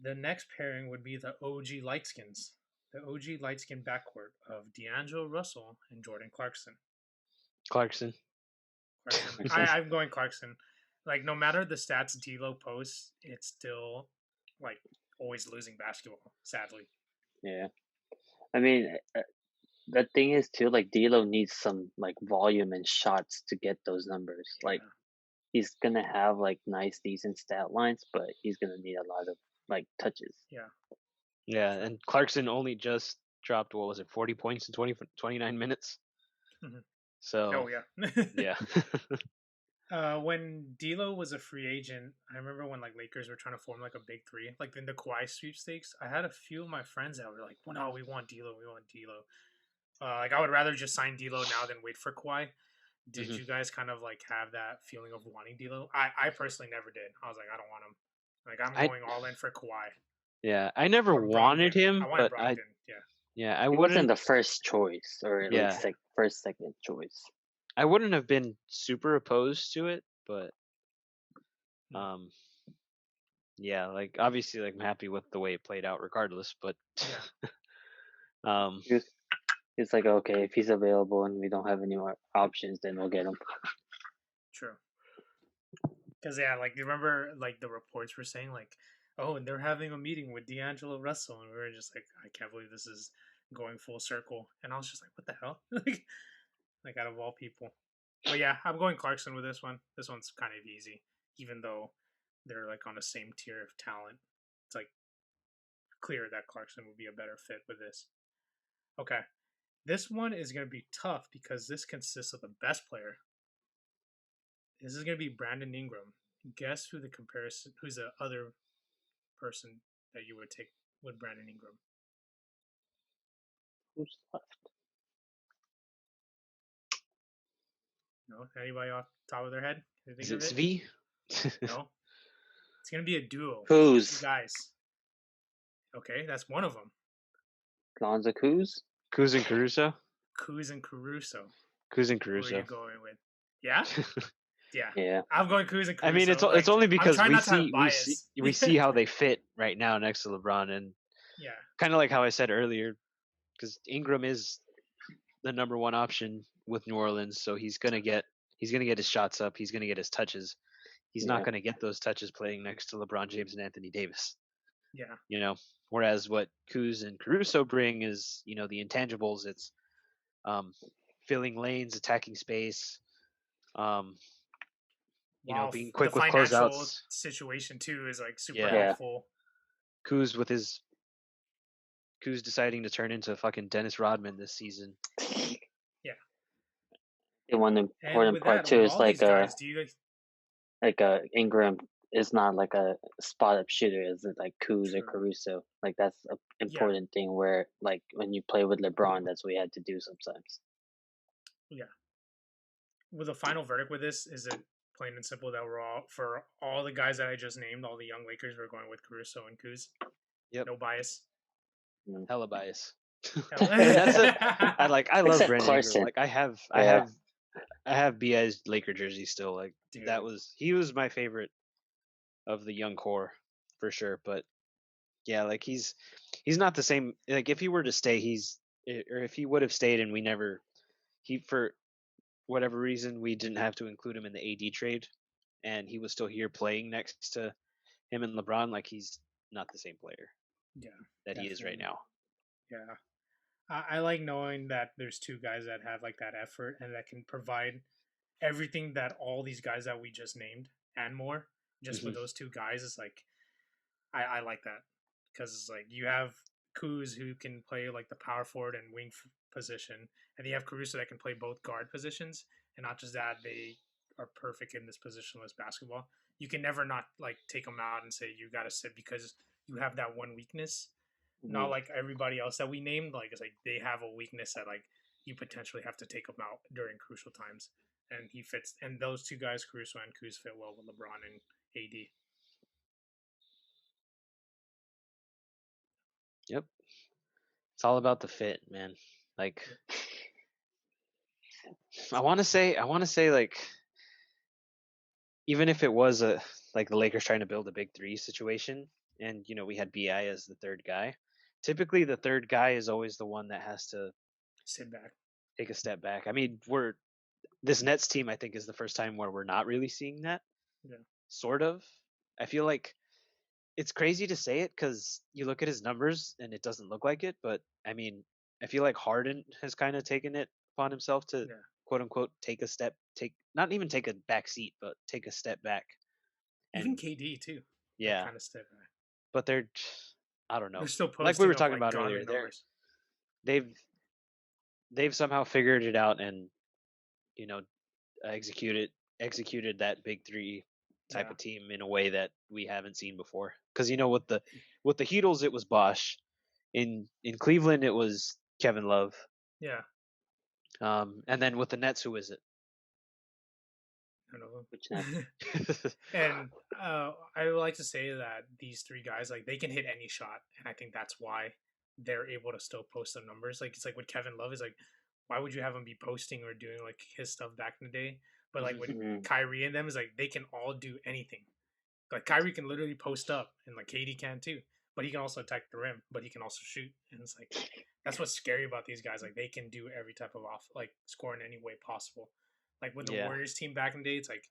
S1: The next pairing would be the OG Lightskins. The OG Lightskin backcourt of D'Angelo Russell and Jordan Clarkson.
S3: Clarkson.
S1: I'm going Clarkson. Like, no matter the stats D'Lo posts, it's still, like, always losing basketball, sadly.
S2: Yeah. I mean, the thing is too, like D'Lo needs some like volume and shots to get those numbers.
S1: Yeah.
S2: Like he's gonna have like nice, decent stat lines, but he's gonna need a lot of like touches.
S1: Yeah.
S3: Yeah, and Clarkson only just dropped, what was it, 40 points in 29 minutes?
S1: Mm-hmm.
S3: So,
S1: Oh, yeah.
S3: yeah.
S1: When D'Lo was a free agent, I remember when like Lakers were trying to form like a big three, like in the Kawhi sweepstakes. I had a few of my friends that were like, "Well, no, we want D'Lo, we want D'Lo." Like I would rather just sign D'Lo now than wait for Kawhi. Did
S3: Mhm.
S1: you guys kind of like have that feeling of wanting D'Lo? I personally never did. I was like, I don't want him. Like I'm
S3: I
S1: going all in for Kawhi
S3: yeah, I never
S1: or
S3: wanted
S1: Brogdon.
S3: him,
S1: I wanted
S3: but
S1: Brogdon. Yeah,
S3: I
S2: He wasn't
S3: wouldn't
S2: the first choice, or at
S3: yeah,
S2: least like first, second choice.
S3: I wouldn't have been super opposed to it, but
S1: Hmm.
S3: um yeah, like obviously like I'm happy with the way it played out regardless, but
S1: Yeah.
S2: It's like, okay, if he's available and we don't have any more options, then we'll get him.
S1: True. Because yeah, like you remember, like the reports were saying, like, oh, and they're having a meeting with D'Angelo Russell, and we were just like, I can't believe this is going full circle. And I was just like, what the hell? like out of all people. But yeah, I'm going Clarkson with this one. This one's kind of easy, even though they're like on the same tier of talent. It's like clear that Clarkson would be a better fit with this. Okay, this one is going to be tough because this consists of the best player. This is going to be Brandon Ingram. Guess who the comparison? Who's the other person that you would take with Brandon Ingram?
S2: Who's left?
S1: No, anybody off the top of their head? Can you
S3: is
S1: think
S3: it
S1: of it?
S3: Svi?
S1: No, it's going to be a duo.
S2: Kuz?
S1: Two guys. Okay, that's one of them.
S2: Lonzo Kuz?
S3: Kuz and Caruso?
S1: Kuz and Caruso.
S3: Kuz and
S1: Who are you
S3: Caruso.
S1: going with? Yeah, yeah.
S2: Yeah.
S1: I'm going Kuz and Caruso.
S3: I mean, it's
S1: like,
S3: only because
S1: I'm trying
S3: we
S1: not to have
S3: see
S1: bias.
S3: we see how they fit right now next to LeBron, and
S1: Yeah,
S3: kind of like how I said earlier, because Ingram is the number one option with New Orleans, so he's gonna get his shots up, he's gonna get his touches. He's not
S2: Yeah.
S3: gonna get those touches playing next to LeBron James and Anthony Davis.
S1: yeah,
S3: You know, whereas what Kuz and Caruso bring is the intangibles. It's filling lanes, attacking space, um,
S1: Wow,
S3: being
S1: the
S3: quick with
S1: financial
S3: closeouts.
S1: situation too is like super
S3: Yeah.
S2: Yeah.
S1: helpful.
S3: Kuz with his Kuz deciding to turn into fucking Dennis Rodman this season.
S1: Yeah.
S2: The one
S1: And
S2: important
S1: with
S2: part
S1: that,
S2: too
S1: with
S2: is
S1: all these guys, do you
S2: Ingram is not like a spot up shooter. Is it like Kuz or
S1: True.
S2: Caruso? Like that's an
S1: Yeah.
S2: important thing where like when you play with LeBron, that's what you had to do sometimes.
S1: Yeah. With a final verdict with this, is it plain and simple that we're all for all the guys that I just named, all the young Lakers, we're going with Caruso and Kuz?
S3: Yep.
S1: No bias.
S3: Hella bias.
S1: Hell.
S3: That's I love
S2: Except
S3: Brandon
S2: Clarkson.
S3: Ingram. Like I have BI's Laker jersey still. Like
S1: Dude.
S3: he was my favorite of the young core for sure. But yeah, like he's not the same. Like if he were to stay, or if he would have stayed and for whatever reason we didn't have to include him in the AD trade, and he was still here playing next to him and LeBron, like he's not the same player.
S1: Yeah,
S3: that he is right now.
S1: Yeah. I like knowing that there's two guys that have like that effort and that can provide everything that all these guys that we just named and more just with those two guys. Is like I like that because it's like you have Kuz who can play like the power forward and wing position, and you have Caruso that can play both guard positions, and not just that, they are perfect in this positionless basketball. You can never not like take them out and say you got to sit because you have that one weakness. Not like everybody else that we named. Like it's like they have a weakness that like you potentially have to take them out during crucial times, and he fits. And those two guys, Caruso and Kuz, fit well with LeBron and AD.
S3: Yep, it's all about the fit, man. Like I want to say like even if it was like the Lakers trying to build a big three situation, and we had BI as the third guy. Typically, the third guy is always the one that has to
S1: sit back,
S3: take a step back. I mean, this Nets team, I think, is the first time where we're not really seeing that.
S1: Yeah.
S3: Sort of. I feel like it's crazy to say it because you look at his numbers and it doesn't look like it. But I mean, I feel like Harden has kind of taken it upon himself to quote unquote not even take a back seat, but take a step back.
S1: Even KD too.
S3: Yeah.
S1: Kind of step back.
S3: But I don't know.
S1: They're still posting
S3: like we were talking
S1: like
S3: about earlier.
S1: Numbers.
S3: They've somehow figured it out and executed that big three type of team in a way that we haven't seen before. Because with the Heatles it was Bosch, in Cleveland it was Kevin Love.
S1: Yeah.
S3: And then with the Nets, who is it?
S1: I don't know. Which Nets? And I would like to say that these three guys, like they can hit any shot, and I think that's why they're able to still post the numbers. Like it's like with Kevin Love is like, why would you have him be posting or doing like his stuff back in the day? But like with Kyrie and them is like they can all do anything. Like Kyrie can literally post up, and like KD can too. But he can also attack the rim, but he can also shoot. And it's like that's what's scary about these guys. Like they can do every type of score in any way possible. Like with the Warriors team back in the day, it's like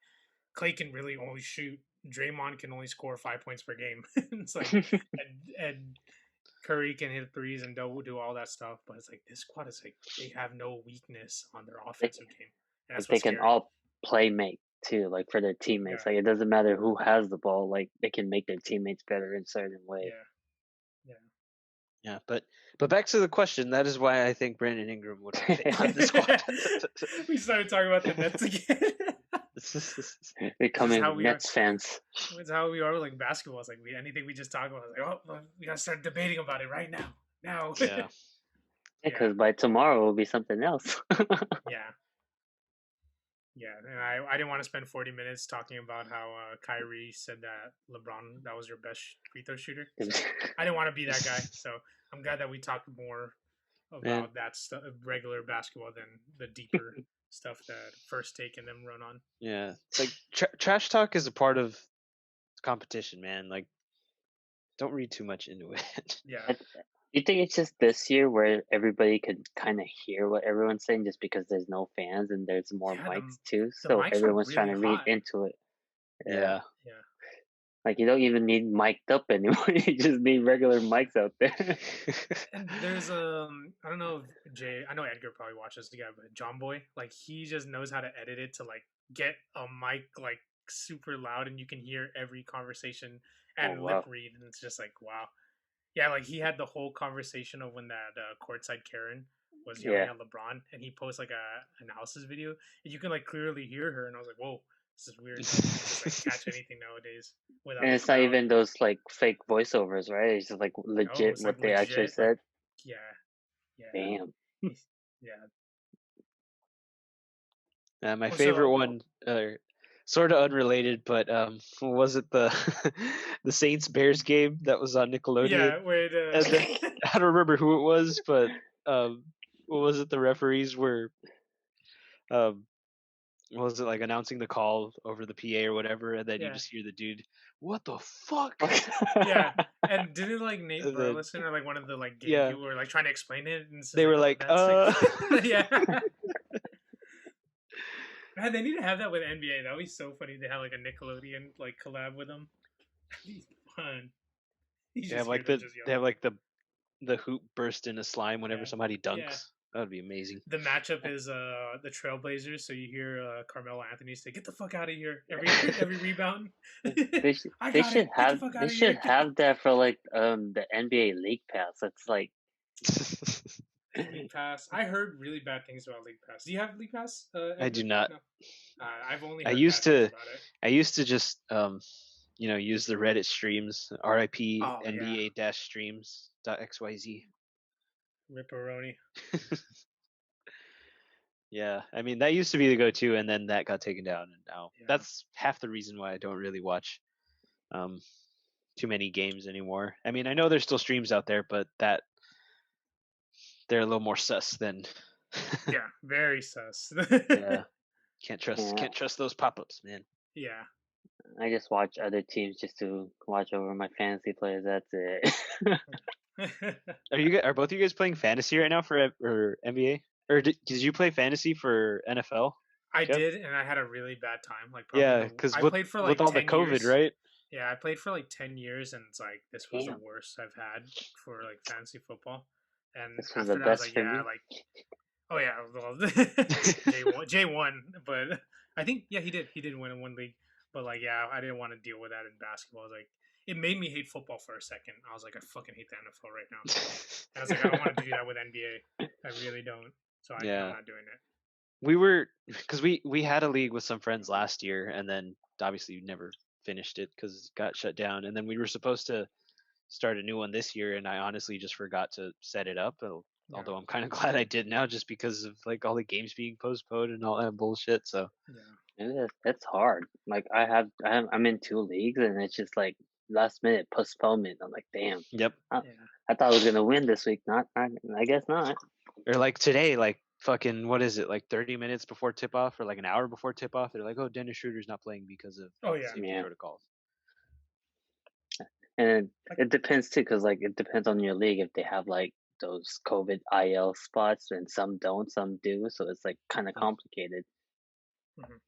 S1: Clay can really only shoot. Draymond can only score 5 points per game. It's like and Curry can hit threes and do all that stuff. But it's like this squad is like they have no weakness on their offensive game. And that's
S2: they can all play make too, like for their teammates. Like it doesn't matter who has the ball. Like they can make their teammates better in certain ways.
S3: Yeah, but back to the question. That is why I think Brandon Ingram would fit on the squad.
S1: We started talking about the Nets again.
S2: Becoming Nets fans.
S1: That's how we are with like basketball. It's like anything we just talk about, it's like, oh, we gotta start debating about it right now.
S2: Yeah. Because by tomorrow it will be something else.
S1: Yeah, and I didn't want to spend 40 minutes talking about how Kyrie said that LeBron, that was your best free throw shooter. So I didn't want to be that guy. So I'm glad that we talked more about that regular basketball than the deeper stuff that First Take and them run on.
S3: Yeah, it's like trash talk is a part of competition, man. Like, don't read too much into it.
S1: Yeah.
S2: You think it's just this year where everybody could kind of hear what everyone's saying just because there's no fans and there's more mics too? So everyone's really trying to read into it.
S3: Yeah.
S2: Like you don't even need mic'd up anymore. You just need regular mics out there.
S1: And there's I don't know if I know Edgar probably watches the guy, but John Boy, like he just knows how to edit it to like get a mic like super loud and you can hear every conversation and lip read, and it's just like wow. Yeah, like he had the whole conversation of when that courtside Karen was yelling
S2: Yeah.
S1: at LeBron, and he posts like a analysis video, and you can like clearly hear her, and I was like, whoa, this is weird how you can just like catch anything nowadays without
S2: And
S1: the
S2: it's not
S1: crowd.
S2: even those like fake voiceovers, right? It's just like
S1: No,
S2: legit
S1: it's
S2: what
S1: like
S2: they actually
S1: legit, like
S2: said.
S1: yeah, yeah,
S2: Damn.
S1: yeah.
S3: My favorite
S1: Also,
S3: one, sort of unrelated, but was it the the Saints Bears game that was on Nickelodeon?
S1: yeah, wait,
S3: And then I don't remember who it was, but what was it? The referees were um, what was it, like, announcing the call over the PA or whatever, and then you
S1: yeah,
S3: just hear the dude, "What the fuck?"
S1: yeah. And didn't like Nate
S3: And then
S1: Burleson or like one of the like game
S3: yeah,
S1: people were like trying to explain it, and it's just
S3: they
S1: like,
S3: were
S1: oh,
S3: like,
S1: that's sick. Yeah. Man, they need to have that with NBA. That would be so funny. They have like a Nickelodeon like collab with them. That'd be fun. You
S3: they
S1: just
S3: have
S1: hear
S3: like
S1: them just
S3: they have
S1: yelling.
S3: like the hoop burst into slime whenever
S1: Yeah,
S3: somebody
S1: yeah.
S3: dunks. That would be amazing.
S1: The matchup is the Trailblazers, so you hear Carmelo Anthony say, "Get the fuck out of here!" Every rebound. I got it. Get the fuck out
S2: they
S1: of
S2: should
S1: here.
S2: have that for like the NBA League Pass. It's like
S1: League Pass. I heard really bad things about League Pass. Do you have League Pass,
S3: I do
S1: Edgar?
S3: not.
S1: No. I've only
S3: I
S1: heard
S3: used
S1: bad things
S3: to
S1: about it.
S3: I used to just use the Reddit streams, RIP
S1: Oh yeah,
S3: NBA streams.xyz.
S1: Ripperoni.
S3: Yeah, I mean that used to be the go-to, and then that got taken down, and now
S1: Yeah.
S3: that's half the reason why I don't really watch um too many games anymore. I mean, I know there's still streams out there, but that they're a little more sus than
S1: Yeah, very sus.
S3: yeah,
S2: yeah.
S3: can't trust those pop-ups, man.
S1: Yeah.
S2: I just watch other teams just to watch over my fantasy players. That's it.
S3: Are both of you guys playing fantasy right now for NBA? Or did you play fantasy for NFL,
S1: I
S3: Kev?
S1: did, and I had a really bad time. Like probably
S3: Yeah,
S1: the
S3: because
S1: I played for
S3: with
S1: like
S3: all the
S1: 10 years.
S3: COVID, right?
S1: Yeah, I played for like 10 years, and it's like this was the
S2: Damn,
S1: worst I've had for like fantasy football. And
S2: this was the
S1: after that, I was
S2: best
S1: like,
S2: for
S1: yeah,
S2: me.
S1: like, oh yeah, well, J1, but I think yeah, he did win in one league, but like yeah, I didn't want to deal with that in basketball. I was like, it made me hate football for a second. I was like, I fucking hate the NFL right now. And I was like, I don't want to do that with NBA. I really don't. So I'm
S3: Yeah,
S1: not doing it.
S3: we were because we had a league with some friends last year, and then obviously never finished it because it got shut down, and then we were supposed to start a new one this year, and I honestly just forgot to set it up.
S1: Yeah,
S3: Although I'm kind of glad I did now, just because of like all the games being postponed and all that bullshit. So
S1: yeah,
S2: Yeah, that's hard. Like I'm in two leagues and it's just like last minute postponement. I'm like, damn.
S3: yep.
S2: I,
S1: yeah.
S2: I thought I was gonna win this week. Not, I guess not.
S3: Or like today, like fucking what is it, like 30 minutes before tip off or like an hour before tip off, they're like, oh, Dennis Schroeder's not playing because of
S1: Oh
S3: health
S1: yeah,
S3: safety
S2: Yeah,
S3: protocols.
S2: and
S1: like
S2: it depends too, cause like it depends on your league if they have like those COVID IL spots, and some don't, some do. So it's like kind of
S3: Hmm.
S2: complicated.
S1: mhm.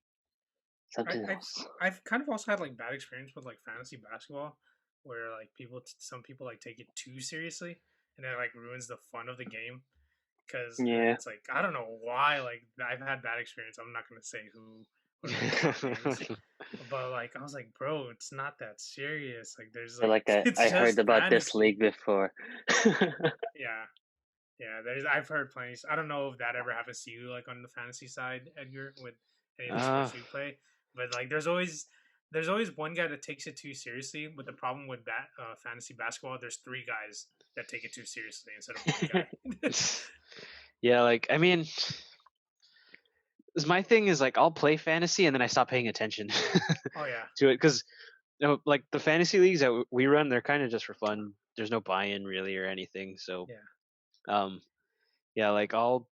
S1: I,
S2: Something
S1: I've
S2: else.
S1: I've kind of also had like bad experience with like fantasy basketball, where like some people like take it too seriously, and it like ruins the fun of the game. Because
S2: Yeah.
S1: it's like I don't know why. Like I've had bad experience. I'm not gonna say who or like drop names, but like I was like, bro, it's not that serious. Like there's
S2: But
S1: like
S2: like
S1: it's
S2: I heard
S1: just
S2: about this
S1: fantasy.
S2: league before.
S1: Yeah, yeah. I've heard plenty. I don't know if that ever happens to you, like on the fantasy side, Edgar, with any of the
S3: uh,
S1: sports you play. But like there's always one guy that takes it too seriously. But the problem with fantasy basketball, there's three guys that take it too seriously instead of one guy.
S3: yeah, like I mean, my thing is like I'll play fantasy and then I stop paying attention
S1: Oh yeah,
S3: to it because like the fantasy leagues that we run, they're kind of just for fun. There's no buy-in really or anything. So
S1: yeah.
S3: um, yeah, like I'll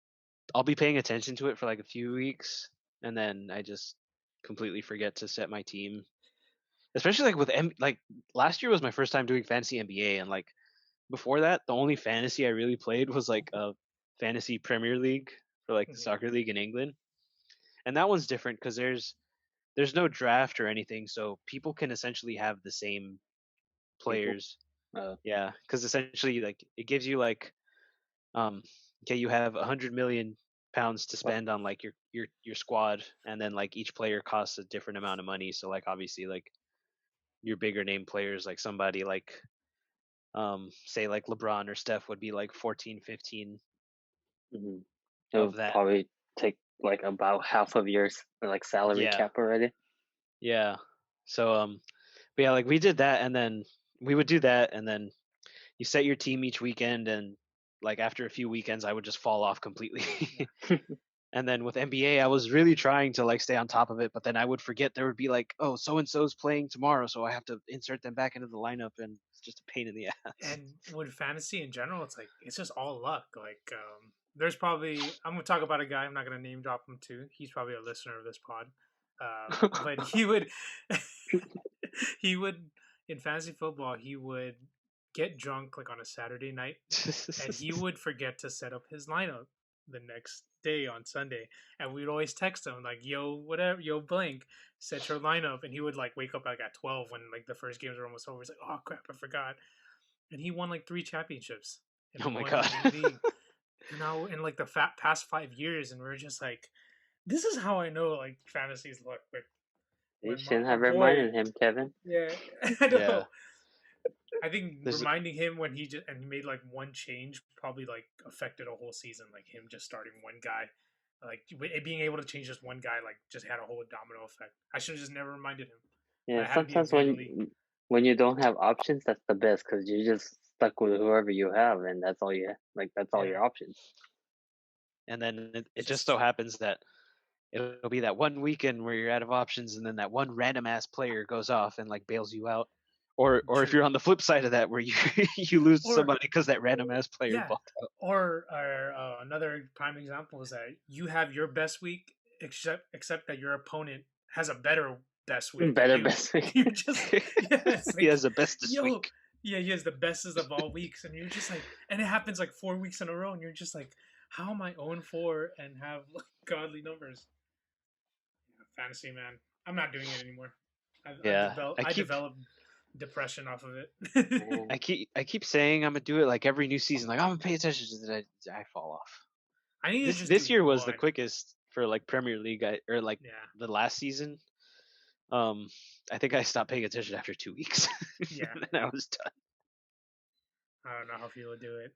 S3: be paying attention to it for like a few weeks, and then I just completely forget to set my team. Especially like with like last year was my first time doing fantasy NBA, and like before that, the only fantasy I really played was like a fantasy Premier League for like the
S1: Mhm.
S3: soccer league in England, and that one's different because there's no draft or anything, so people can essentially have the same
S2: People.
S3: players.
S2: Uh,
S3: Yeah, because essentially like it gives you like um okay, you have 100 million pounds to
S2: what?
S3: spend on like your squad, and then like each player costs a different amount of money. So like obviously like your bigger name players, like somebody like say like LeBron or Steph would be like 14, 15
S2: It
S3: of
S2: would
S3: that.
S2: probably take like about half of your like salary
S3: Yeah.
S2: cap already.
S3: Yeah. So but yeah, like we did that, and then we would do that, and then you set your team each weekend, and like after a few weekends I would just fall off completely. And then with NBA, I was really trying to like stay on top of it, but then I would forget there would be like, oh, so and so's playing tomorrow, so I have to insert them back into the lineup, and it's just a pain in the ass.
S1: And with fantasy in general, it's like it's just all luck. Like there's probably I'm gonna talk about a guy. I'm not gonna name drop him too. He's probably a listener of this pod. But he would he would in fantasy football he would get drunk like on a Saturday night, and he would forget to set up his lineup the next day on Sunday, and we'd always text him like, "Yo, whatever, yo, blank, set your lineup," and he would like wake up like at 12 when like the first games were almost over. He's like, "Oh crap, I forgot," and he won like 3 championships in
S3: Oh my
S1: one
S3: God.
S1: league. Now in like the past 5 years, and we're just like, this is how I know like fantasies look. Like,
S2: You
S1: when
S2: shouldn't
S1: our
S2: have
S1: boy,
S2: reminded him, Kevin.
S1: yeah, I know.
S3: Yeah.
S1: I think
S3: There's
S1: reminding him when he just and he made like one change probably like affected a whole season. Like him just starting one guy, like it being able to change just one guy, like just had a whole domino effect. I should have just never reminded him.
S2: Yeah,
S1: I had to be a
S2: sometimes
S1: good league.
S2: when you don't have options, that's the best because you're just stuck with whoever you have, and that's all that's all
S1: Yeah,
S2: your options.
S3: and then it just
S1: just
S3: so happens that it'll be that one weekend where you're out of options, and then that one random ass player goes off and like bails you out. Or if
S1: true.
S3: you're on the flip side of that, where you you lose
S1: Or
S3: somebody because that random ass player
S1: yeah,
S3: balled out.
S1: or another prime example is that you have your best week, except that your opponent has a better best week than
S2: Better
S1: you.
S2: best week.
S1: You're just yeah, it's
S3: He
S1: like
S3: has the bestest
S1: yo,
S3: week.
S1: yeah, he has the bestest of all weeks, and you're just like, and it happens like 4 weeks in a row, and you're just like, how am I 0-4 and have like godly numbers? Yeah, fantasy man, I'm not doing it anymore.
S3: Yeah,
S1: I developed depression off of it.
S3: I keep saying I'm gonna do it like every new season. Like I'm gonna pay attention to that. I fall off.
S1: I need to just do
S3: This year was the
S1: one.
S3: quickest for like Premier League, or like
S1: Yeah,
S3: the last season. I think I stopped paying attention after 2 weeks.
S1: yeah.
S3: And I was done.
S1: I don't know how people do it.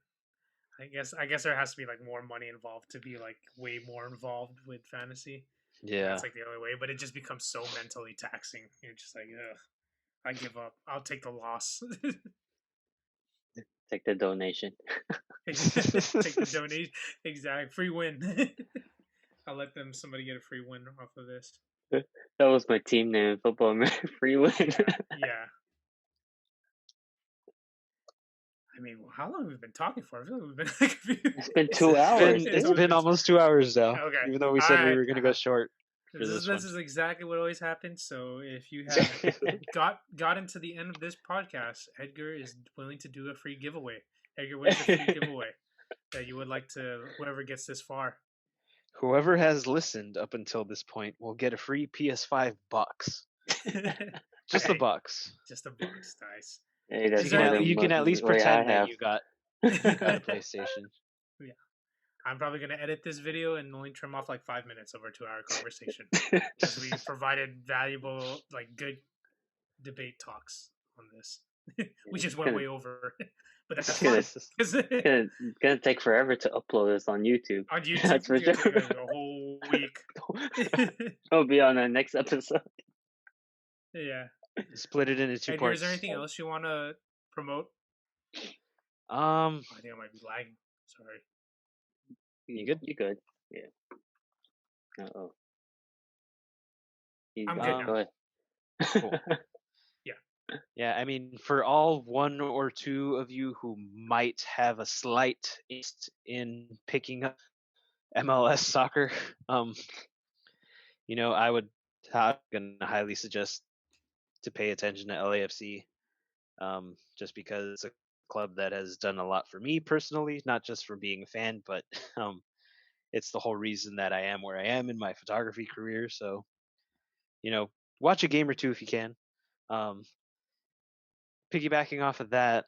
S1: I guess there has to be like more money involved to be like way more involved with fantasy.
S3: Yeah.
S1: That's like the only way, but it just becomes so mentally taxing. You're just like, ugh, I give up. I'll take the loss.
S2: Take the donation.
S1: Take the donation. Exactly. Free win. I'll let somebody get a free win off of this.
S2: That was my team name in football. Free win.
S1: Yeah. I mean, how long have we been talking for? I feel like we've been like a few.
S2: It's been 2 hours.
S3: It's been almost 2 hours now.
S1: Okay.
S3: Even though we said we were gonna go short.
S1: This is exactly what always happens. So if you have gotten to the end of this podcast, Edgar is willing to do a free giveaway. Edgar, what is a free giveaway that you would like to whoever gets this far?
S3: Whoever has listened up until this point will get a free PS5 box. Just the box.
S1: Just a box, nice.
S2: Hey, that's
S3: you can at least pretend that you got a PlayStation.
S1: Yeah. I'm probably going to edit this video and only trim off like 5 minutes of our 2-hour conversation. Because we provided valuable, like good debate talks on this. We just went way over. But that's fine.
S2: It's gonna take forever to upload this on YouTube.
S1: On YouTube,
S2: that's for sure.
S1: A whole week.
S2: It'll be on the next episode.
S3: Yeah. Split it into 2
S1: Edgar,
S3: parts.
S1: is there anything else you want to promote?
S3: I
S1: think I might be lagging. Sorry.
S2: You good? You good? Yeah. Uh-oh.
S1: I'm good now.
S2: Go ahead.
S3: Cool. Yeah, I mean, for all 1 or 2 of you who might have a slight interest in picking up MLS soccer, I'm gonna highly suggest to pay attention to LAFC, just because it's a club that has done a lot for me personally, not just for being a fan, but it's the whole reason that I am where I am in my photography career. So, watch a game or 2 if you can. Piggybacking off of that,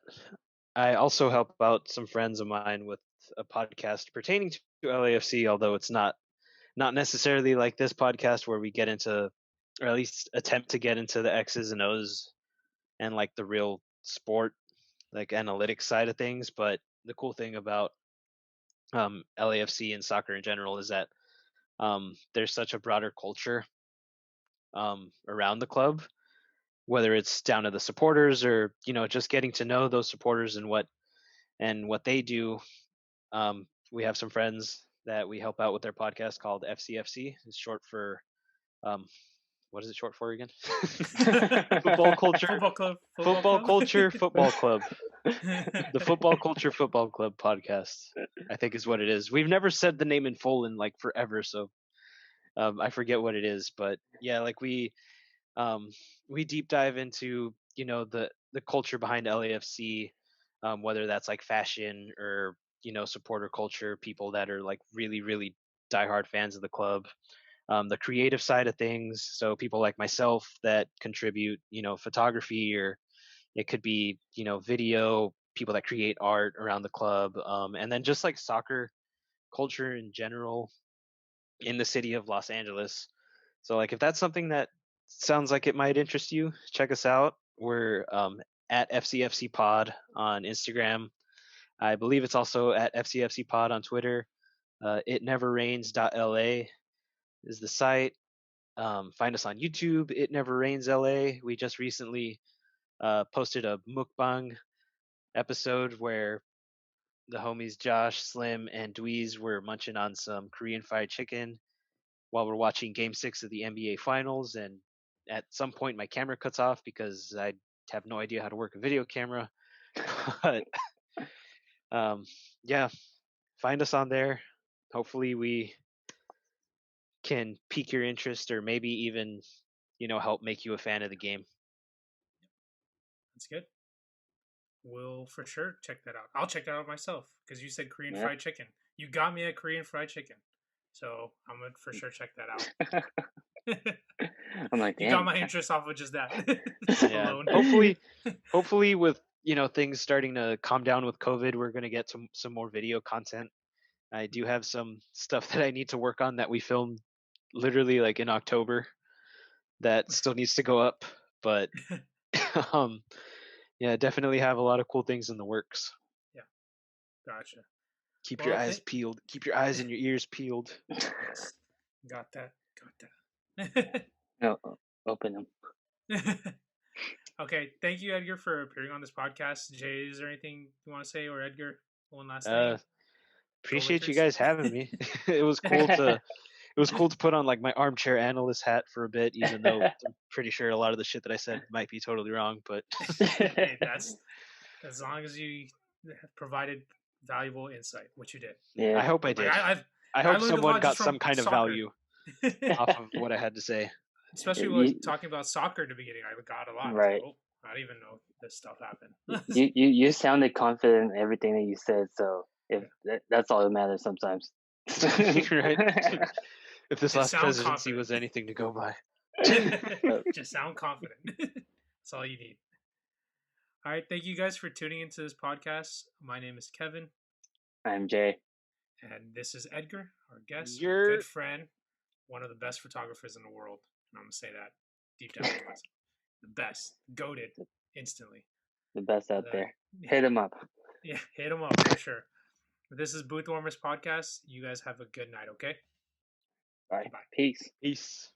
S3: I also help out some friends of mine with a podcast pertaining to LAFC, although it's not necessarily like this podcast where we get into, or at least attempt to get into the X's and O's and like the real sport like analytics side of things. But the cool thing about LAFC and soccer in general is that there's such a broader culture around the club, whether it's down to the supporters or just getting to know those supporters and what they do. We have some friends that we help out with their podcast called FCFC. It's short for what is it short for again? Football culture.
S1: Football club.
S3: Football culture football club. The Football Culture Football Club podcast, I think, is what it is. We've never said the name in full in like forever, so I forget what it is. But yeah, like we deep dive into the culture behind LAFC, whether that's like fashion or supporter culture, people that are like really really diehard fans of the club, the creative side of things. So people like myself that contribute photography, or it could be video, people that create art around the club, and then just like soccer culture in general in the city of Los Angeles. So like if that's something that sounds like it might interest you, check us out. We're at FCFC Pod on Instagram. I believe it's also at FCFC Pod on Twitter. itneverrains.la is the site. Find us on YouTube, It Never Rains LA. We just recently posted a mukbang episode where the homies Josh, Slim, and Dweez were munching on some Korean fried chicken while we're watching Game 6 of the NBA Finals. And at some point, my camera cuts off because I have no idea how to work a video camera. But yeah, find us on there. Hopefully we can pique your interest, or maybe even help make you a fan of the game.
S1: That's good. We'll for sure check that out. I'll check that out myself because you said Korean fried chicken. You got me at Korean fried chicken, so I'm gonna for sure check that out.
S2: I'm like,
S1: you got my interest off of just that.
S3: Yeah. Hopefully with things starting to calm down with COVID, we're gonna get some more video content. I do have some stuff that I need to work on that we filmed literally like in October that still needs to go up, but yeah, definitely have a lot of cool things in the works.
S1: Yeah, gotcha.
S3: Keep your eyes peeled. Keep your eyes and your ears peeled.
S1: Yes, got that.
S2: No, open them.
S1: Okay, thank you, Edgar, for appearing on this podcast. Jay, is there anything you want to say, or Edgar, one last thing?
S3: Appreciate you guys having me. It was cool to put on like my armchair analyst hat for a bit, even though I'm pretty sure a lot of the shit that I said might be totally wrong. But
S1: hey, that's as long as you have provided valuable insight, which you did.
S2: Yeah,
S3: I hope I did. I hope someone got some kind of value off of what I had to say.
S1: Especially when talking about soccer at the beginning, I got a lot.
S2: Right.
S1: So, I didn't even know this stuff happened.
S2: you sounded confident in everything that you said, so that's all that matters sometimes.
S3: Right? If this last presidency was anything to go by.
S1: Just sound confident. That's all you need. All right. Thank you guys for tuning into this podcast. My name is Kevin.
S2: I'm Jay.
S1: And this is Edgar, our guest, our good friend, one of the best photographers in the world. And I'm going to say that deep down. The best. Goated instantly.
S2: The best out there. Hit him up.
S1: Yeah, hit him up for sure. This is Booth Warmers Podcast. You guys have a good night, okay?
S2: Bye. Peace.
S3: Peace.